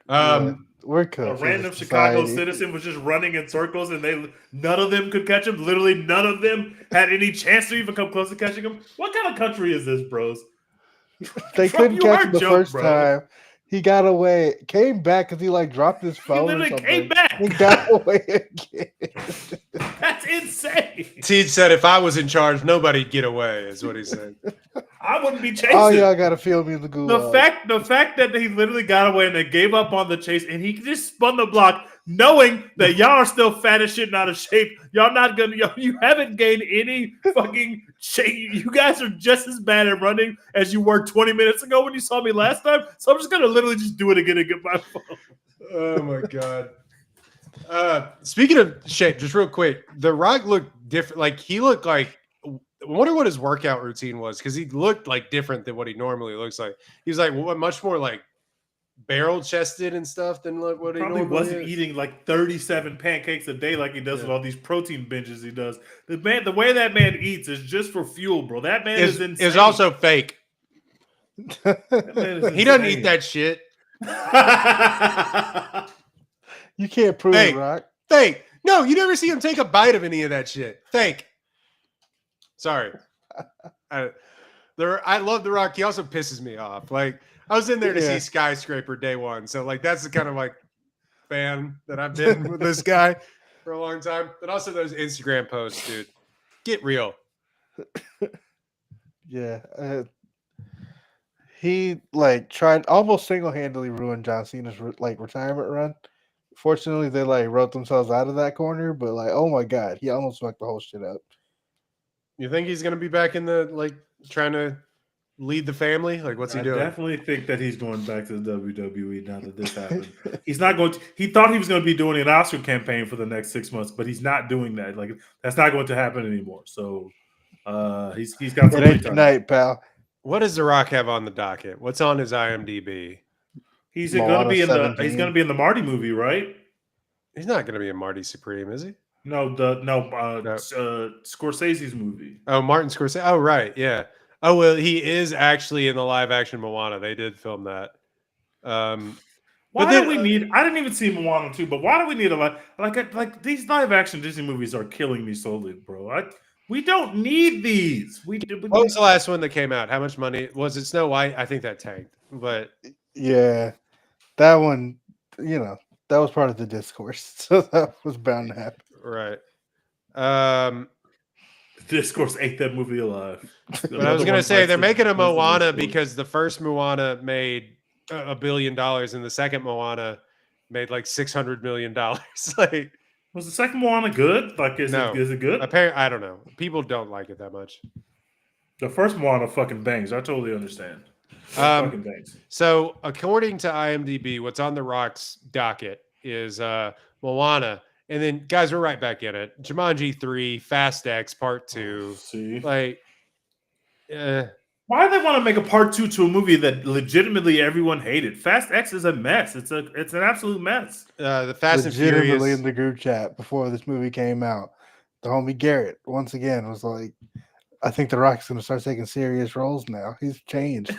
We're cooked. A random Chicago citizen was just running in circles and none of them could catch him. Literally none of them had any chance to even come close to catching him. What kind of country is this, bros? They couldn't catch him the first time. He got away, came back because he dropped his phone. He literally came back. He got away again. That's insane. Teed said if I was in charge, nobody'd get away, is what he said. I wouldn't be chasing. Oh, y'all got to feel me in the gulag. The fact that he literally got away and they gave up on the chase and he just spun the block knowing that y'all are still fat as shit and out of shape. Y'all not going to, you haven't gained any fucking shape. You guys are just as bad at running as you were 20 minutes ago when you saw me last time. So I'm just going to literally just do it again and get my phone. Oh my God. Speaking of shape, just real quick, The Rock looked different. Like he looked like, I wonder what his workout routine was because he looked like different than what he normally looks like. He was like much more like barrel chested and stuff than like what he probably normally wasn't eating like 37 pancakes a day like he does with all these protein binges he does. The way that man eats is just for fuel, bro. That man is insane. It's also fake. He doesn't eat that shit. You can't prove it, Rock. Fake. No, you never see him take a bite of any of that shit. Fake. Sorry. I love The Rock. He also pisses me off. Like, I was in there to see Skyscraper day one. So, like, that's the kind of, like, fan that I've been with this guy for a long time. But also those Instagram posts, dude. Get real. Yeah. He, tried almost single-handedly ruined John Cena's, retirement run. Fortunately, they, wrote themselves out of that corner. But, oh, my God. He almost fucked the whole shit up. You think he's going to be back in the, trying to lead the family? What's he doing? I definitely think that he's going back to the WWE now that this happened. He's not going to. He thought he was going to be doing an Oscar campaign for the next 6 months, but he's not doing that. That's not going to happen anymore. So he's got some free time tonight, pal. What does The Rock have on the docket? What's on his IMDb? He's going to be in the Marty movie, right? He's not going to be in Marty Supreme, is he? No, Scorsese's movie. Oh, Martin Scorsese. Oh, right, yeah. Oh, well, he is actually in the live-action Moana. They did film that. Why do we need? I didn't even see Moana 2, but why do we need a lot? Like these live-action Disney movies are killing me slowly, bro. We don't need these. What was the last one that came out? How much money was it? Snow White. I think that tanked, but yeah, that one. That was part of the discourse, so that was bound to happen. Right. Discourse ate that movie alive. But I was going to say they're making a Moana because the first Moana made $1 billion and the second Moana made $600 million. Was the second Moana good? Like, is it good? Apparently, I don't know. People don't like it that much. The first Moana fucking bangs. I totally understand. Fucking bangs. So, according to IMDb, what's on the Rock's docket is Moana, and then guys, we're right back in it. Jumanji 3, Fast X Part 2. See, like, why do they want to make a part 2 to a movie that legitimately everyone hated? Fast X is a mess. It's an absolute mess. The Fast and legitimately Furious in the group chat before this movie came out, the homie Garrett once again was like, "I think The Rock's going to start taking serious roles now. He's changed."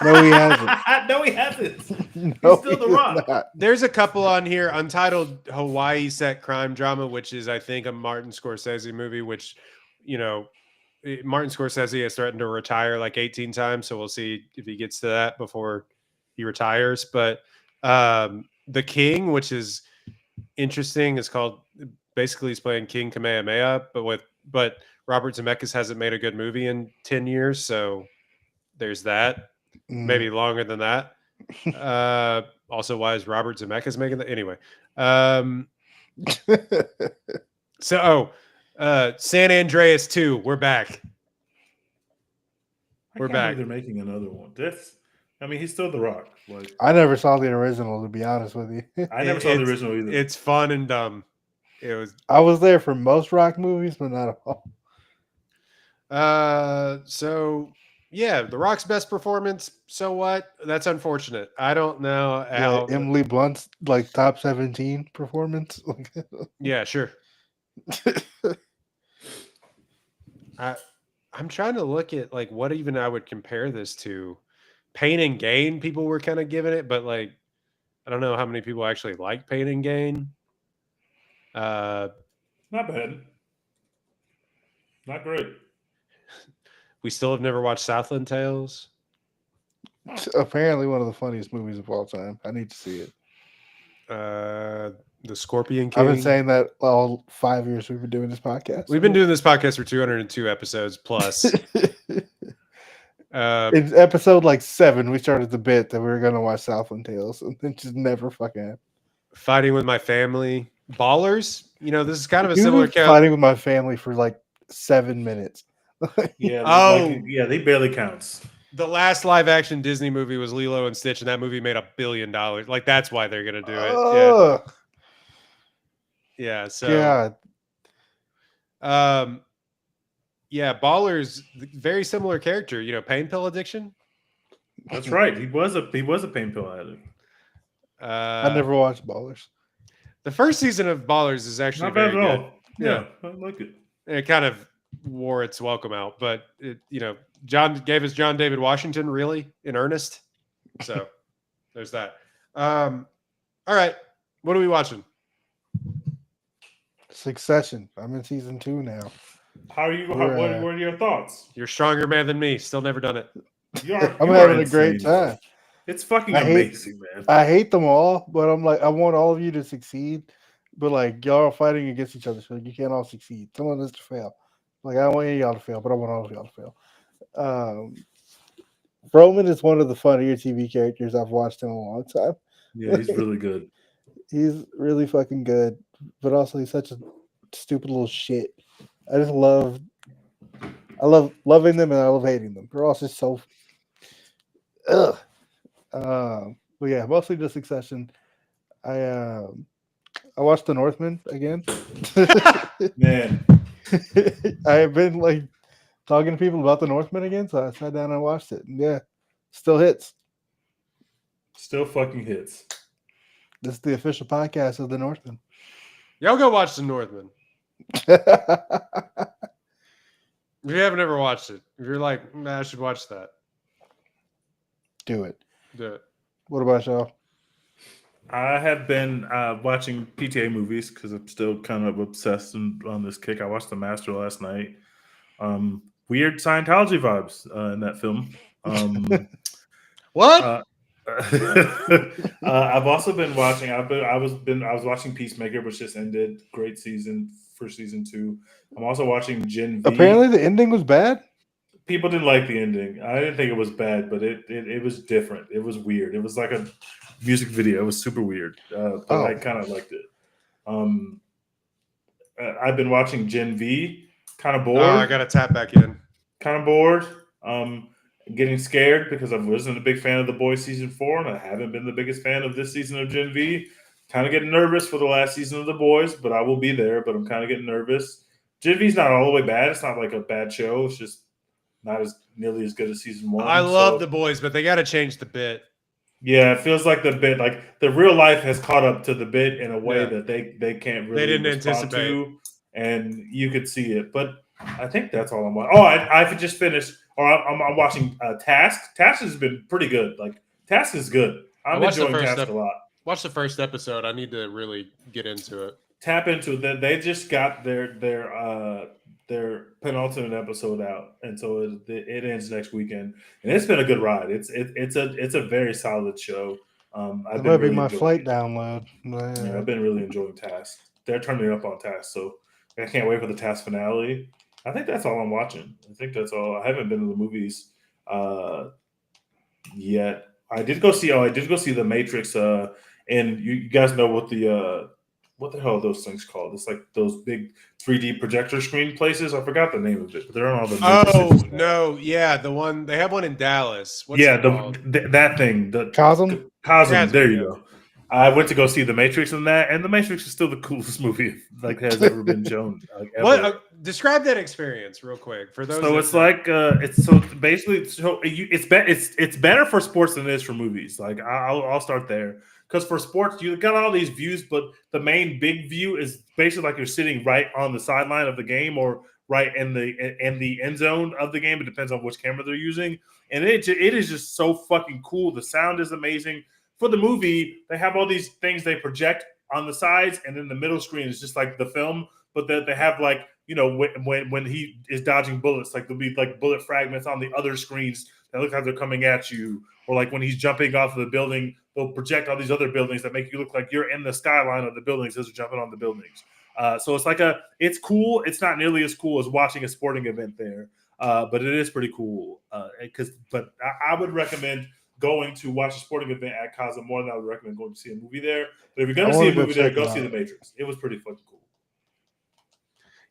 No, he hasn't. No, he hasn't. No, He's still The Rock. not. There's a couple on here, Untitled Hawaii Set Crime Drama, which is, I think, a Martin Scorsese movie, which, Martin Scorsese has threatened to retire like 18 times, so we'll see if he gets to that before he retires. But The King, which is interesting, is called, basically he's playing King Kamehameha, but Robert Zemeckis hasn't made a good movie in 10 years, so there's that. Maybe longer than that. Also, why is Robert Zemeckis making that? Anyway. San Andreas 2. We're back. We're back. They're making another one. He's still The Rock. Like, I never saw the original, to be honest with you. I never saw the original either. It's fun and dumb. I was there for most Rock movies, but not all. Yeah, The Rock's best performance. So what? That's unfortunate. I don't know how. Emily Blunt's like top 17 performance. Yeah, sure. I'm trying to look at like what even I would compare this to. Pain and Gain, people were kind of giving it, but like I don't know how many people actually like Pain and Gain. Not bad. Not great. We still have never watched Southland Tales. Apparently one of the funniest movies of all time. I need to see it. The Scorpion King. I've been saying that all 5 years we've been doing this podcast. We've been doing this podcast for 202 episodes plus. In episode like 7, we started the bit that we were going to watch Southland Tales, and it just never fucking happened. Fighting with My Family. Ballers. This is kind of a similar count. Fighting with My Family for like 7 minutes. Yeah. They barely counts. The last live action Disney movie was Lilo and Stitch, and that movie made $1 billion. Like that's why they're gonna do it. Yeah. So. God. Ballers, very similar character. Pain pill addiction. That's right. He was a pain pill addict. I never watched Ballers. The first season of Ballers is actually not bad very at good. all. Yeah, I like it. It kind of wore its welcome out, but John gave us John David Washington really in earnest. So there's that. All right, what are we watching? Succession. I'm in season 2 now. How are you? What are your thoughts? You're a stronger man than me. Still never done it. I'm having a great time. It's fucking amazing, man. I hate them all, but I'm like, I want all of you to succeed. But like, y'all are fighting against each other, so you can't all succeed. Someone has to fail. Like, I don't want any of y'all to fail, but I want all of y'all to fail. Roman is one of the funnier TV characters I've watched in a long time. Yeah, he's really good. He's really fucking good, but also he's such a stupid little shit. I love loving them and I love hating them. They're all just so. Ugh. But yeah, mostly just Succession. I watched The Northman again. Man, I have been like talking to people about The Northman again, so I sat down and watched it. And yeah, still hits. Still fucking hits. This is the official podcast of The Northman. Y'all go watch The Northman. If you haven't ever watched it, if you're like, I should watch that. Do it. Do it. What about y'all? I have been watching PTA movies because I'm still kind of obsessed on this kick. I watched The Master last night. Weird Scientology vibes in that film. What? I've also been watching. I was watching Peacemaker, which just ended. Great season for season 2. I'm also watching Gen V. Apparently, the ending was bad. People didn't like the ending. I didn't think it was bad, but it was different. It was weird. It was like a music video. It was super weird, but I kind of liked it. I've been watching Gen V. Kind of bored. Oh, I gotta tap back in. Kind of bored. Getting scared because I wasn't a big fan of The Boys season 4, and I haven't been the biggest fan of this season of Gen V. Kind of getting nervous for the last season of The Boys, but I will be there. But I'm kind of getting nervous. Gen V's not all the way bad. It's not like a bad show. It's just not as nearly as good as season 1. I love The Boys, but they got to change the bit. Yeah, it feels like the bit, like the real life has caught up to the bit in a way that they can't really. They didn't anticipate, and you could see it. But I think that's all I'm watching. Oh, I just finished, or I'm watching Task. Task has been pretty good. Like Task is good. I'm enjoying Task a lot. Watch the first episode. I need to really get into it. Tap into it. They just got their penultimate episode out, and so it ends next weekend. And it's been a good ride. It's a very solid show. I've been really my flight download. Yeah, I've been really enjoying Task. They're turning up on Task, so I can't wait for the Task finale. I think that's all I'm watching. I think that's all. I haven't been to the movies yet. I did go see The Matrix. And you guys know what the hell are those things called? It's like those big 3D projector screen places. I forgot the name of it, but they're on all the. The one they have one in Dallas. What's that thing, the Cosm. There you go. I went to go see The Matrix and The Matrix is still the coolest movie like has ever been shown. What? Describe that experience real quick for those. So it's like it's better for sports than it is for movies. Like I'll start there. Because for sports, you got all these views, but the main big view is basically like you're sitting right on the sideline of the game or right in the end zone of the game. It depends on which camera they're using. And it is just so fucking cool. The sound is amazing. For the movie, they have all these things they project on the sides, and then the middle screen is just like the film. But they have like, you know, when he is dodging bullets, like there'll be like bullet fragments on the other screens that look like they're coming at you. Or like when he's jumping off of the building, they'll project all these other buildings that make you look like you're in the skyline of the buildings as you're jumping on the buildings. So it's cool. It's not nearly as cool as watching a sporting event there, but it is pretty cool. But I would recommend going to watch a sporting event at Casa more than I would recommend going to see a movie there. But if you're going to see a movie there, go see The Matrix. It was pretty fucking cool.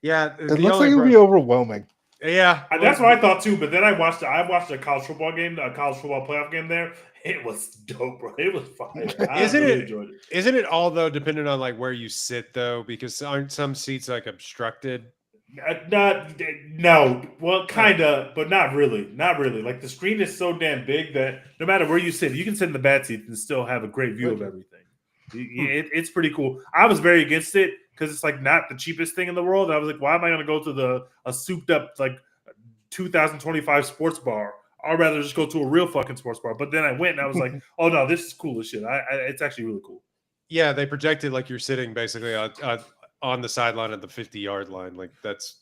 Yeah, it looks like it would be overwhelming. Yeah, that's what I thought too. But then I watched a college football game, a college football playoff game there. It was dope, bro. It was fire. Enjoyed it. Isn't it all though dependent on like where you sit though? Because aren't some seats like obstructed? No. Well, kind of, but not really. Not really. Like the screen is so damn big that no matter where you sit, you can sit in the bad seat and still have a great view of everything. It's pretty cool. I was very against it because it's like not the cheapest thing in the world. I was like, why am I going to go to a souped up like 2025 sports bar? I'd rather just go to a real fucking sports bar. But then I went and I was like, oh no, this is cool as shit. It's actually really cool. Yeah, they projected like you're sitting basically on the sideline at the 50-yard line. Like that's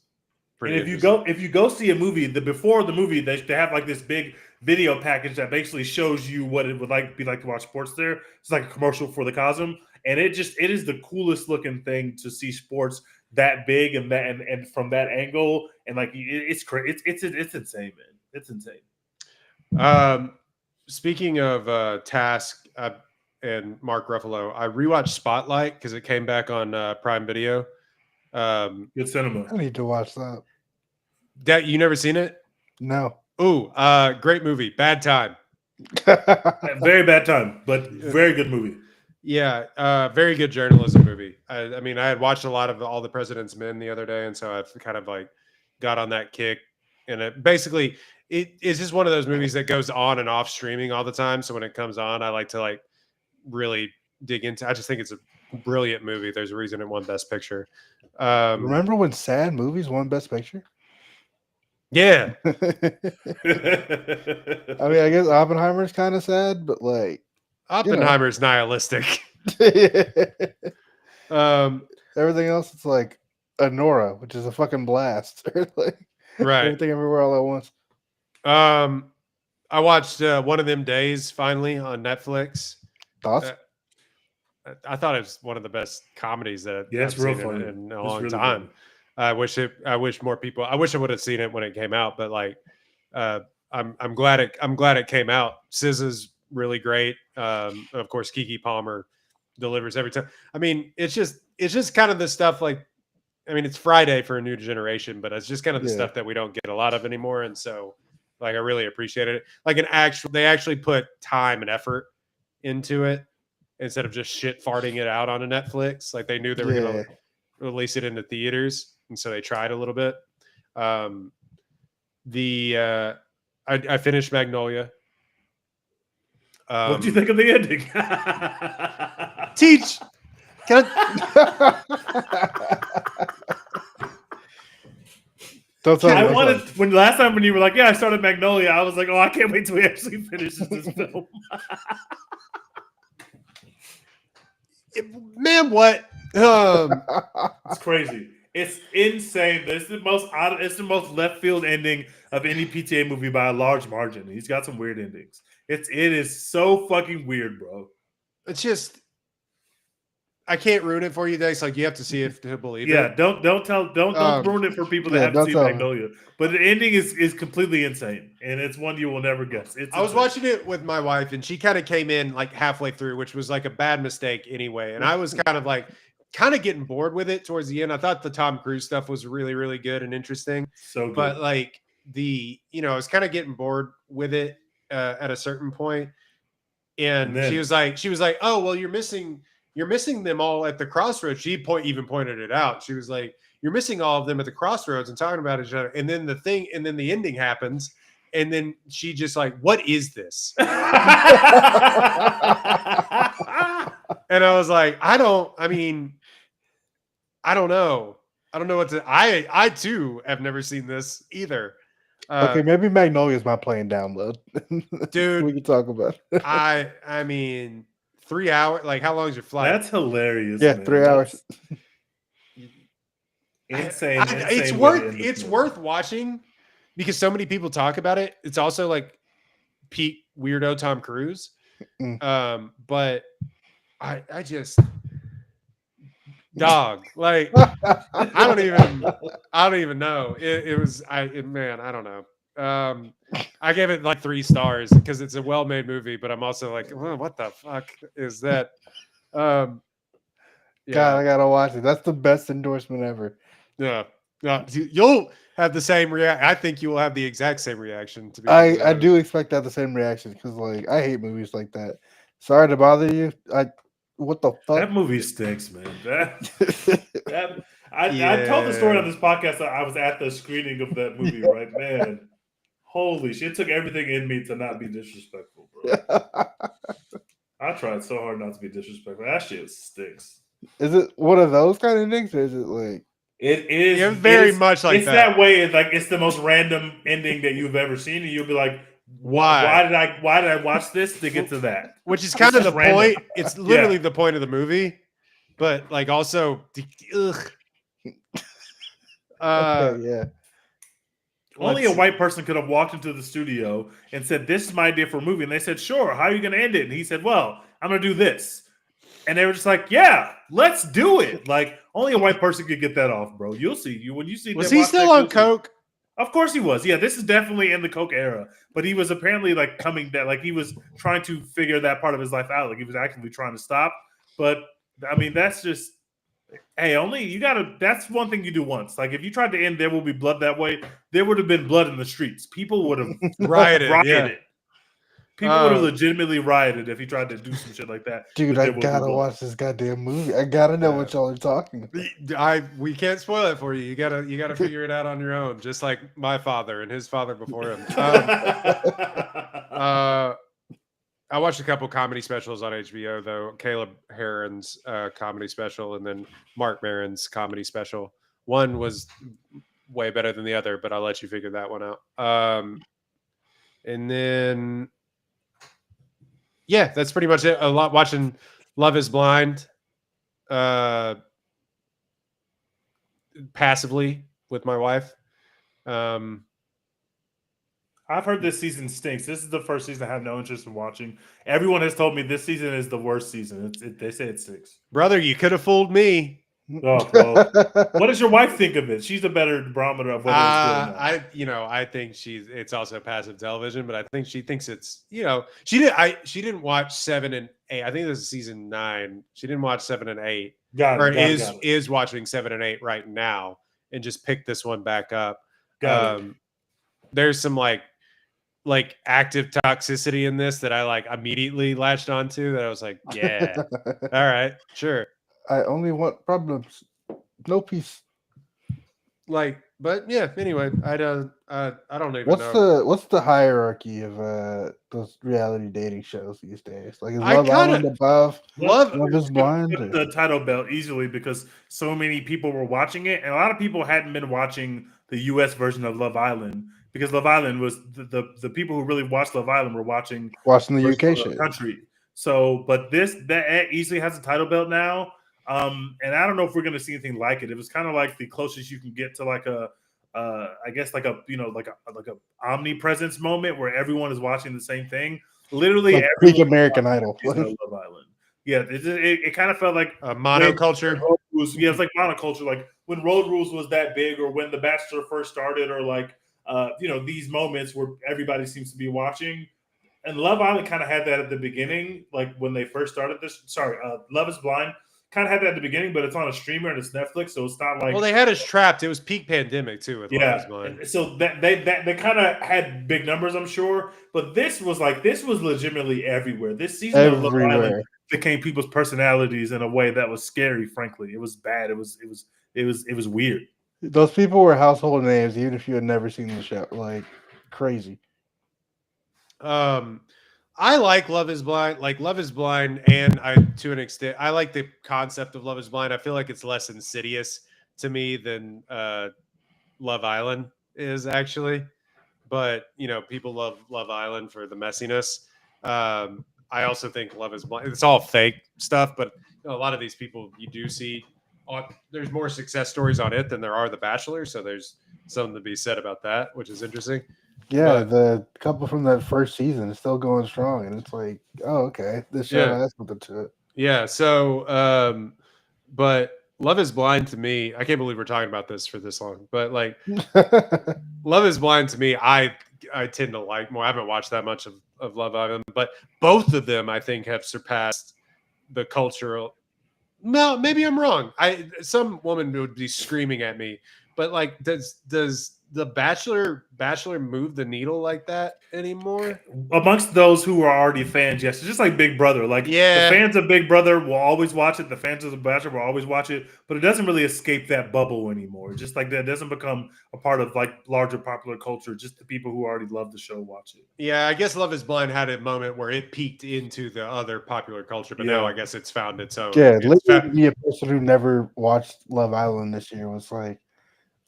pretty. And if you go see a movie, before the movie, they have like this big video package that basically shows you what it would be like to watch sports there. It's like a commercial for the Cosm, and it is the coolest looking thing to see sports that big and from that angle, and like it's crazy. It's insane, man. It's insane. Speaking of Task and Mark Ruffalo, I rewatched Spotlight because it came back on Prime Video. Good cinema. I need to watch that. That you never seen it? No. Ooh, great movie. Bad time. Very bad time, but very good movie. Yeah, very good journalism movie. I mean, I had watched a lot of All the President's Men the other day, and so I've kind of like got on that kick. And it basically it's just one of those movies that goes on and off streaming all the time. So when it comes on, I like to like really dig into. I just think it's a brilliant movie. There's a reason it won Best Picture. Remember when sad movies won Best Picture? Yeah. I mean, I guess Oppenheimer's kind of sad, but like Oppenheimer's nihilistic. Everything else, it's like Anora, which is a fucking blast. Like, right. Everything everywhere all at once. I watched One of Them Days finally on Netflix. Thoughts? I thought it was one of the best comedies that I've seen in a long time. Funny. I wish more people. I wish I would have seen it when it came out, but like, I'm glad it came out. SZA's really great. Of course, Keke Palmer delivers every time. I mean, it's just kind of the stuff like I mean, it's Friday for a new generation, but it's just kind of the stuff that we don't get a lot of anymore. And so, like, I really appreciated it. Like they actually put time and effort into it instead of just shit farting it out on a Netflix. Like they knew they were going to release it into theaters, and so they tried a little bit. I finished Magnolia. What do you think of the ending? Teach. Can I wanted when last time when you were like, "Yeah, I started Magnolia," I was like, "Oh, I can't wait till he actually finishes this film." Man, what? It's crazy. It's insane. It's the most left field ending of any PTA movie by a large margin. He's got some weird endings. It is so fucking weird, bro. It's just I can't ruin it for you, Dice. Like you have to see it to believe it. Yeah, don't ruin it for people that haven't seen Magnolia. But the ending is completely insane, and it's one you will never guess. I was watching it with my wife, and she kind of came in like halfway through, which was like a bad mistake anyway. And I was kind of getting bored with it towards the end. I thought the Tom Cruise stuff was really, really good and interesting. So good. But like I was kind of getting bored with it at a certain point. And she was like, "Oh, well, you're missing them all at the crossroads." She even pointed it out. She was like, "You're missing all of them at the crossroads and talking about each other." And then the ending happens. And then she just like, "What is this?" And I was like, I don't know. I don't know what to. I too have never seen this either. Okay, maybe Magnolia is my playing download, dude. We can talk about it. I mean, 3 hours. Like, how long is your flight? That's hilarious. Yeah, man. 3 hours. Insane. It's worth watching because so many people talk about it. It's also like peak weirdo Tom Cruise. But I just. Dog, like I don't even know. Man, I don't know. I gave it like 3 stars because it's a well-made movie, but I'm also like, well, what the fuck is that? God, I gotta watch it. That's the best endorsement ever. Yeah, you'll have the same reaction. I think you will have the exact same reaction. To be I do expect to have the same reaction because like I hate movies like that. Sorry to bother you. What the fuck? That movie stinks, man. I told the story on this podcast that I was at the screening of that movie, right? Man, holy shit. It took everything in me to not be disrespectful, bro. I tried so hard not to be disrespectful. That shit stinks. Is it one of those kind of endings, or is it like... It is. You're very much like that. It's that way. It's like it's the most random ending that you've ever seen, and you'll be like, Why did I watch this to get to that? Which is kind of the point. It's literally the point of the movie, but like also, yeah. Only a white person could have walked into the studio and said, "This is my idea for a movie," and they said, "Sure. How are you going to end it?" And he said, "Well, I'm going to do this," and they were just like, "Yeah, let's do it." Like only a white person could get that off, bro. You'll see. When you see. Was he still on coke? Of course he was. Yeah, this is definitely in the coke era. But he was apparently like coming down, like he was trying to figure that part of his life out. Like he was actively trying to stop. But I mean, that's just that's one thing you do once. Like if you tried to end There Will Be Blood that way, there would have been blood in the streets. People would have rioted. Yeah. People would have legitimately rioted if he tried to do some shit like that. Dude, I gotta watch this goddamn movie. I gotta know what y'all are talking about. We can't spoil it for you. You gotta figure it out on your own, just like my father and his father before him. I watched a couple comedy specials on HBO though. Caleb Heron's comedy special, and then Mark Maron's comedy special. One was way better than the other, but I'll let you figure that one out. And then. Yeah, that's pretty much it. A lot watching Love is Blind passively with my wife. I've heard this season stinks. This is the first season I have no interest in watching. Everyone has told me this season is the worst season. They say it stinks. Brother, you could have fooled me. Oh, well. What does your wife think of it? She's a better barometer of whether it's good or not. I think it's also passive television, but I think she thinks it's, she didn't watch 7 and 8. I think this is season 9. She didn't watch 7 and 8. is watching 7 and 8 right now and just picked this one back up. There's some like active toxicity in this that I like immediately latched onto, that I was like, yeah, all right, sure. I only want problems, no peace. Like, but yeah, anyway, I don't even know. What's the hierarchy of those reality dating shows these days? Like, is Love Island above Love is Blind? The title belt easily, because so many people were watching it, and a lot of people hadn't been watching the U.S. version of Love Island, because Love Island was the people who really watched Love Island were watching the UK shit. Country. So, but that easily has a title belt now. And I don't know if we're going to see anything like it. It was kind of like the closest you can get to like I guess like a omnipresence moment where everyone is watching the same thing. Literally, like peak American Idol. Love Island. Yeah, it kind of felt like a monoculture. It's like monoculture. Like when Road Rules was that big, or when The Bachelor first started, or like these moments where everybody seems to be watching. And Love Island kind of had that at the beginning, like when they first started this. Sorry, Love is Blind kind of had that at the beginning, but it's on a streamer and it's Netflix, so it's not like. Well, they had us trapped. It was peak pandemic too. With Love is Blind. So they kind of had big numbers, I'm sure, but this was legitimately everywhere. This season of Love Island became people's personalities in a way that was scary. Frankly, it was bad. It was weird. Those people were household names, even if you had never seen the show. Like crazy. I like Love is Blind. Like Love is Blind, and to an extent, I like the concept of Love is Blind. I feel like it's less insidious to me than Love Island is actually. But people love Love Island for the messiness. I also think Love is Blind. It's all fake stuff, but a lot of these people you do see. There's more success stories on it than there are The Bachelor, so there's something to be said about that, which is interesting. Yeah, the couple from that first season is still going strong, and it's like, oh, okay, this show has something to it. Yeah, so, but Love is Blind to me, I can't believe we're talking about this for this long, but like, Love is Blind to me, I tend to like more. I haven't watched that much of Love Island, but both of them I think have surpassed the cultural. No, maybe I'm wrong. Some woman would be screaming at me, but like, does the Bachelor move the needle like that anymore? Amongst those who are already fans, yes. It's just like Big Brother. Like, the fans of Big Brother will always watch it. The fans of The Bachelor will always watch it, but it doesn't really escape that bubble anymore. Just like that, it doesn't become a part of like larger popular culture. Just the people who already love the show watch it. Yeah, I guess Love is Blind had a moment where it peaked into the other popular culture, but now I guess it's found its own. Yeah, literally a person who never watched Love Island this year was like,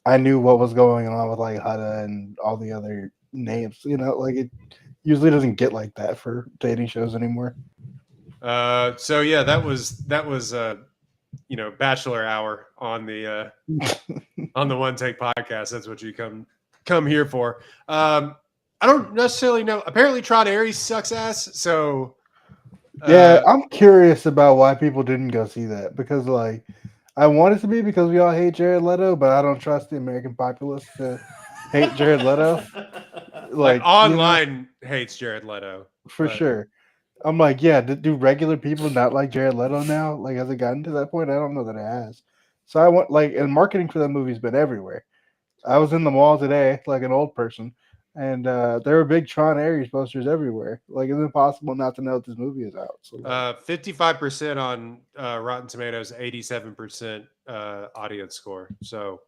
I knew what was going on with like Hutta and all the other names. Like it usually doesn't get like that for dating shows anymore. So yeah, that was Bachelor Hour on the on the One Take Podcast. That's what you come here for. I don't necessarily know. Apparently, Tron Ares sucks ass. So yeah, I'm curious about why people didn't go see that, because like. I want it to be because we all hate Jared Leto, but I don't trust the American populace to hate Jared Leto. Like online hates Jared Leto. For sure. I'm like, yeah, do regular people not like Jared Leto now? Like, has it gotten to that point? I don't know that it has. So I want, like, and marketing for that movie's been everywhere. I was in the mall today, like an old person, and there were big Tron Ares posters everywhere. Like, it's impossible not to know that this movie is out. So, 55% on Rotten Tomatoes, 87% audience score. So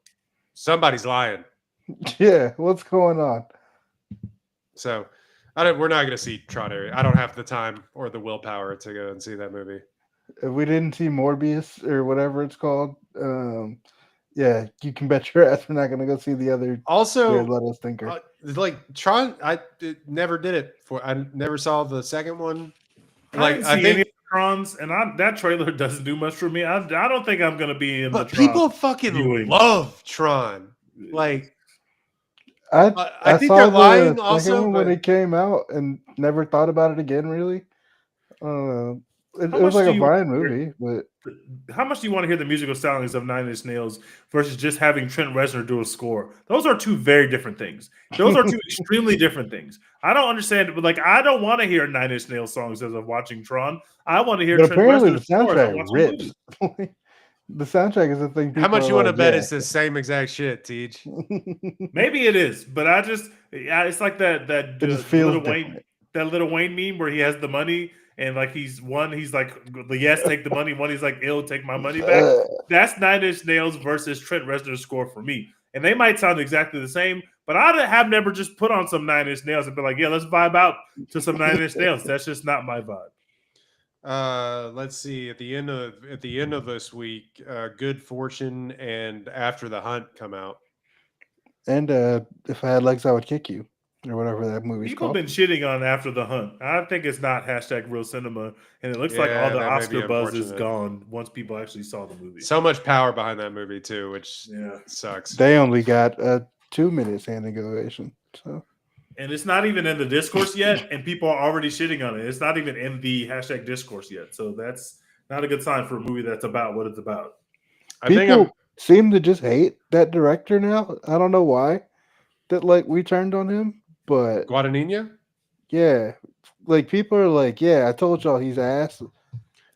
somebody's lying. Yeah, what's going on? So we're not going to see Tron Ares. I don't have the time or the willpower to go and see that movie. If we didn't see Morbius or whatever it's called, yeah, you can bet your ass we're not going to go see the other. Also, Let Us Thinker. Like Tron, I never did it for. I never saw the second one. Like I think any Trons, and that trailer doesn't do much for me. I don't think I'm going to be in. But the people fucking love Tron. Like I think saw they're lying. Also, when it came out and never thought about it again. Really, it was like a fine movie, but how much do you want to hear the musical stylings of Nine Inch Nails versus just having Trent Reznor do a score? Those are two very different things. Those are two extremely different things. I don't understand, but like, I don't want to hear Nine Inch Nails songs as I'm watching Tron. I want to hear Trent Reznor the soundtrack rips. The soundtrack is the thing. How much you want to like, bet it's the same exact shit, Teach? Maybe it is, but it's like that It just feels Little different. Wayne, that Little Wayne meme where he has the money and like he's like, yes, take the money. One, he's like, ill, take my money back. That's Nine Inch Nails versus Trent Reznor's score for me. And they might sound exactly the same, but I have never just put on some Nine Inch Nails and be like, yeah, let's vibe out to some Nine Inch Nails. That's just not my vibe. Let's see. At the end of this week, Good Fortune and After the Hunt come out. And If I Had Legs, I Would Kick You, or whatever that movie's People called. have been shitting on After the Hunt. I think it's not #real cinema, and it looks like all the Oscar buzz is gone once people actually saw the movie. So much power behind that movie too, which sucks. They only got a 2-minute standing ovation. So, and it's not even in the discourse yet, and people are already shitting on it. It's not even in the #discourse yet, so that's not a good sign for a movie that's about what it's about. People seem to just hate that director now. I don't know why. That we turned on him, but Guadagnino? Yeah, people are like, yeah, I told y'all he's ass.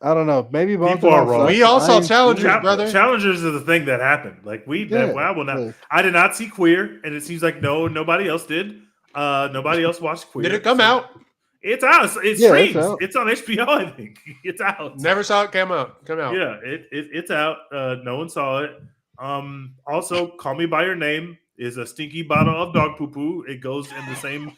I don't know. Maybe people are wrong. We all saw Challengers, brother. Challengers is the thing that happened. I did not see Queer, and it seems like nobody else did. Nobody else watched Queer. Did it come out? It's out. It streams. It's on HBO. I think it's out. Never saw it come out. Yeah, it's out. No one saw it. Also, Call Me by Your Name is a stinky bottle of dog poo poo. It goes in the same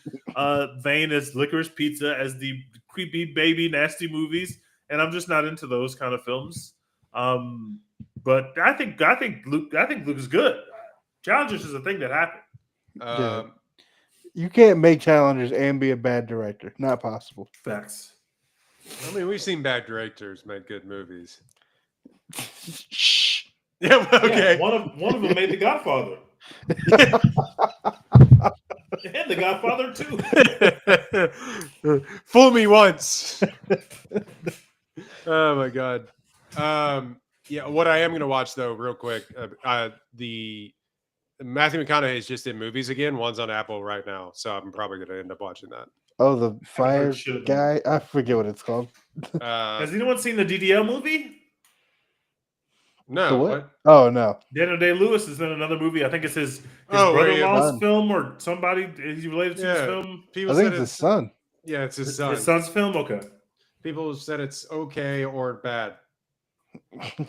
vein as Licorice Pizza, as the creepy baby nasty movies, and I'm just not into those kind of films. But I think Luke is good. Challengers is a thing that happened. You can't make Challengers and be a bad director. Not possible. Facts. I mean, we've seen bad directors make good movies. Shh. Yeah, okay. Yeah, one of them made The Godfather. And The Godfather 2. Fool me once. Oh my god. Yeah, what I am going to watch though, real quick, the Matthew McConaughey is just in movies again. One's on Apple right now, so I'm probably going to end up watching that. Oh, the fire guy. I forget what it's called. Has anyone seen the DDL movie? No. What? Oh no. Daniel Day-Lewis is in another movie. I think it's his brother-in-law's film, or somebody is related to his film. I think it's his son. Yeah, it's his son. His son's film. Okay. People said it's okay or bad.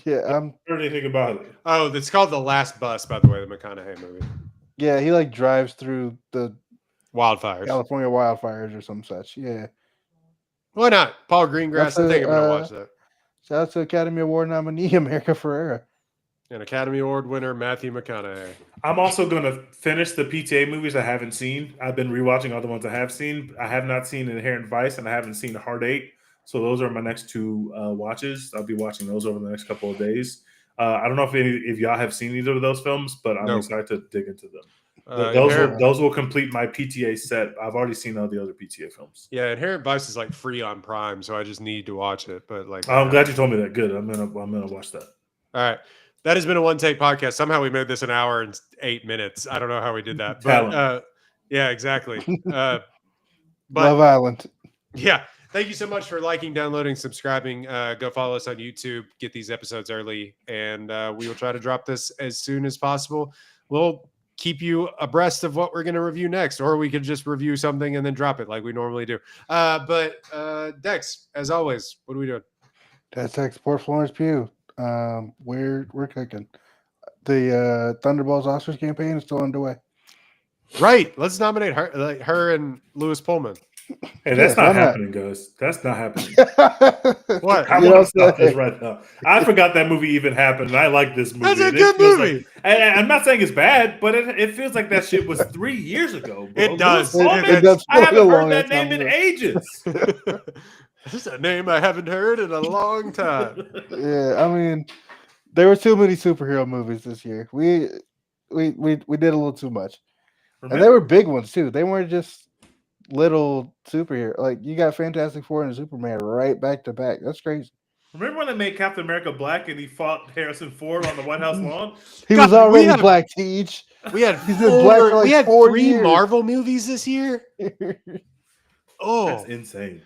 Yeah, I haven't heard anything about it. Oh, it's called The Last Bus, by the way, the McConaughey movie. Yeah, he drives through the wildfires, California wildfires or some such. Yeah. Why not? Paul Greengrass. I think I'm gonna watch that. Shout out to Academy Award nominee America Ferrera. And Academy Award winner Matthew McConaughey. I'm also going to finish the PTA movies I haven't seen. I've been rewatching all the ones I have seen. I have not seen Inherent Vice, and I haven't seen Hard 8. So those are my next two watches. I'll be watching those over the next couple of days. I don't know if y'all have seen either of those films, but I'm excited to dig into them. Those will complete my PTA set. I've already seen all the other PTA films. Yeah, Inherent Vice is free on Prime, so I just need to watch it. But I'm glad you told me that. Good. I'm gonna watch that. All right. That has been a One Take podcast. Somehow we made this an hour and 8 minutes. I don't know how we did that. But yeah, exactly. But Love Island. Yeah. Thank you so much for liking, downloading, subscribing. Go follow us on YouTube. Get these episodes early, and we will try to drop this as soon as possible. We'll keep you abreast of what we're going to review next, or we could just review something and then drop it like we normally do. But Dex, as always, what are we doing? That's Export Florence Pugh. We're cooking. The Thunderbolts Oscars campaign is still underway. Right. Let's nominate her and Lewis Pullman. Hey, that's not happening, guys. That's not happening. What? I want to stop this right now. I forgot that movie even happened, and I like this movie. That's a good movie. I'm not saying it's bad, but it feels like that shit was 3 years ago. Bro. It does. It does. I haven't heard that name in ages. This is a name I haven't heard in a long time. Yeah, I mean, there were too many superhero movies this year. We did a little too much, and they were big ones too. They weren't just little superhero. You got Fantastic Four and Superman right back to back. That's crazy. Remember when they made Captain America black and he fought Harrison Ford on the White House lawn? He was already black, Teach. We had he's been black for we had 4 3 years. Marvel movies this year. Oh, that's insane.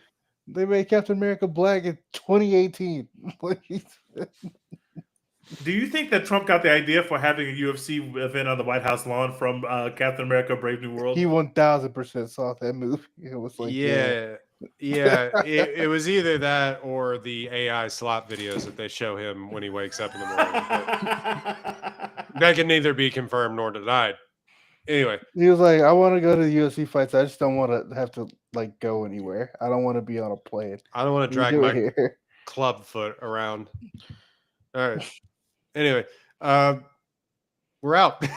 They made Captain America black in 2018. Do you think that Trump got the idea for having a UFC event on the White House lawn from Captain America: Brave New World? He 1000% saw that movie. It was like, yeah. It was either that or the AI slot videos that they show him when he wakes up in the morning. That can neither be confirmed nor denied. Anyway, he was like, I want to go to the UFC fights. I just don't want to have to like go anywhere. I don't want to be on a plane. I don't want to drag my club foot around. All right. Anyway, we're out.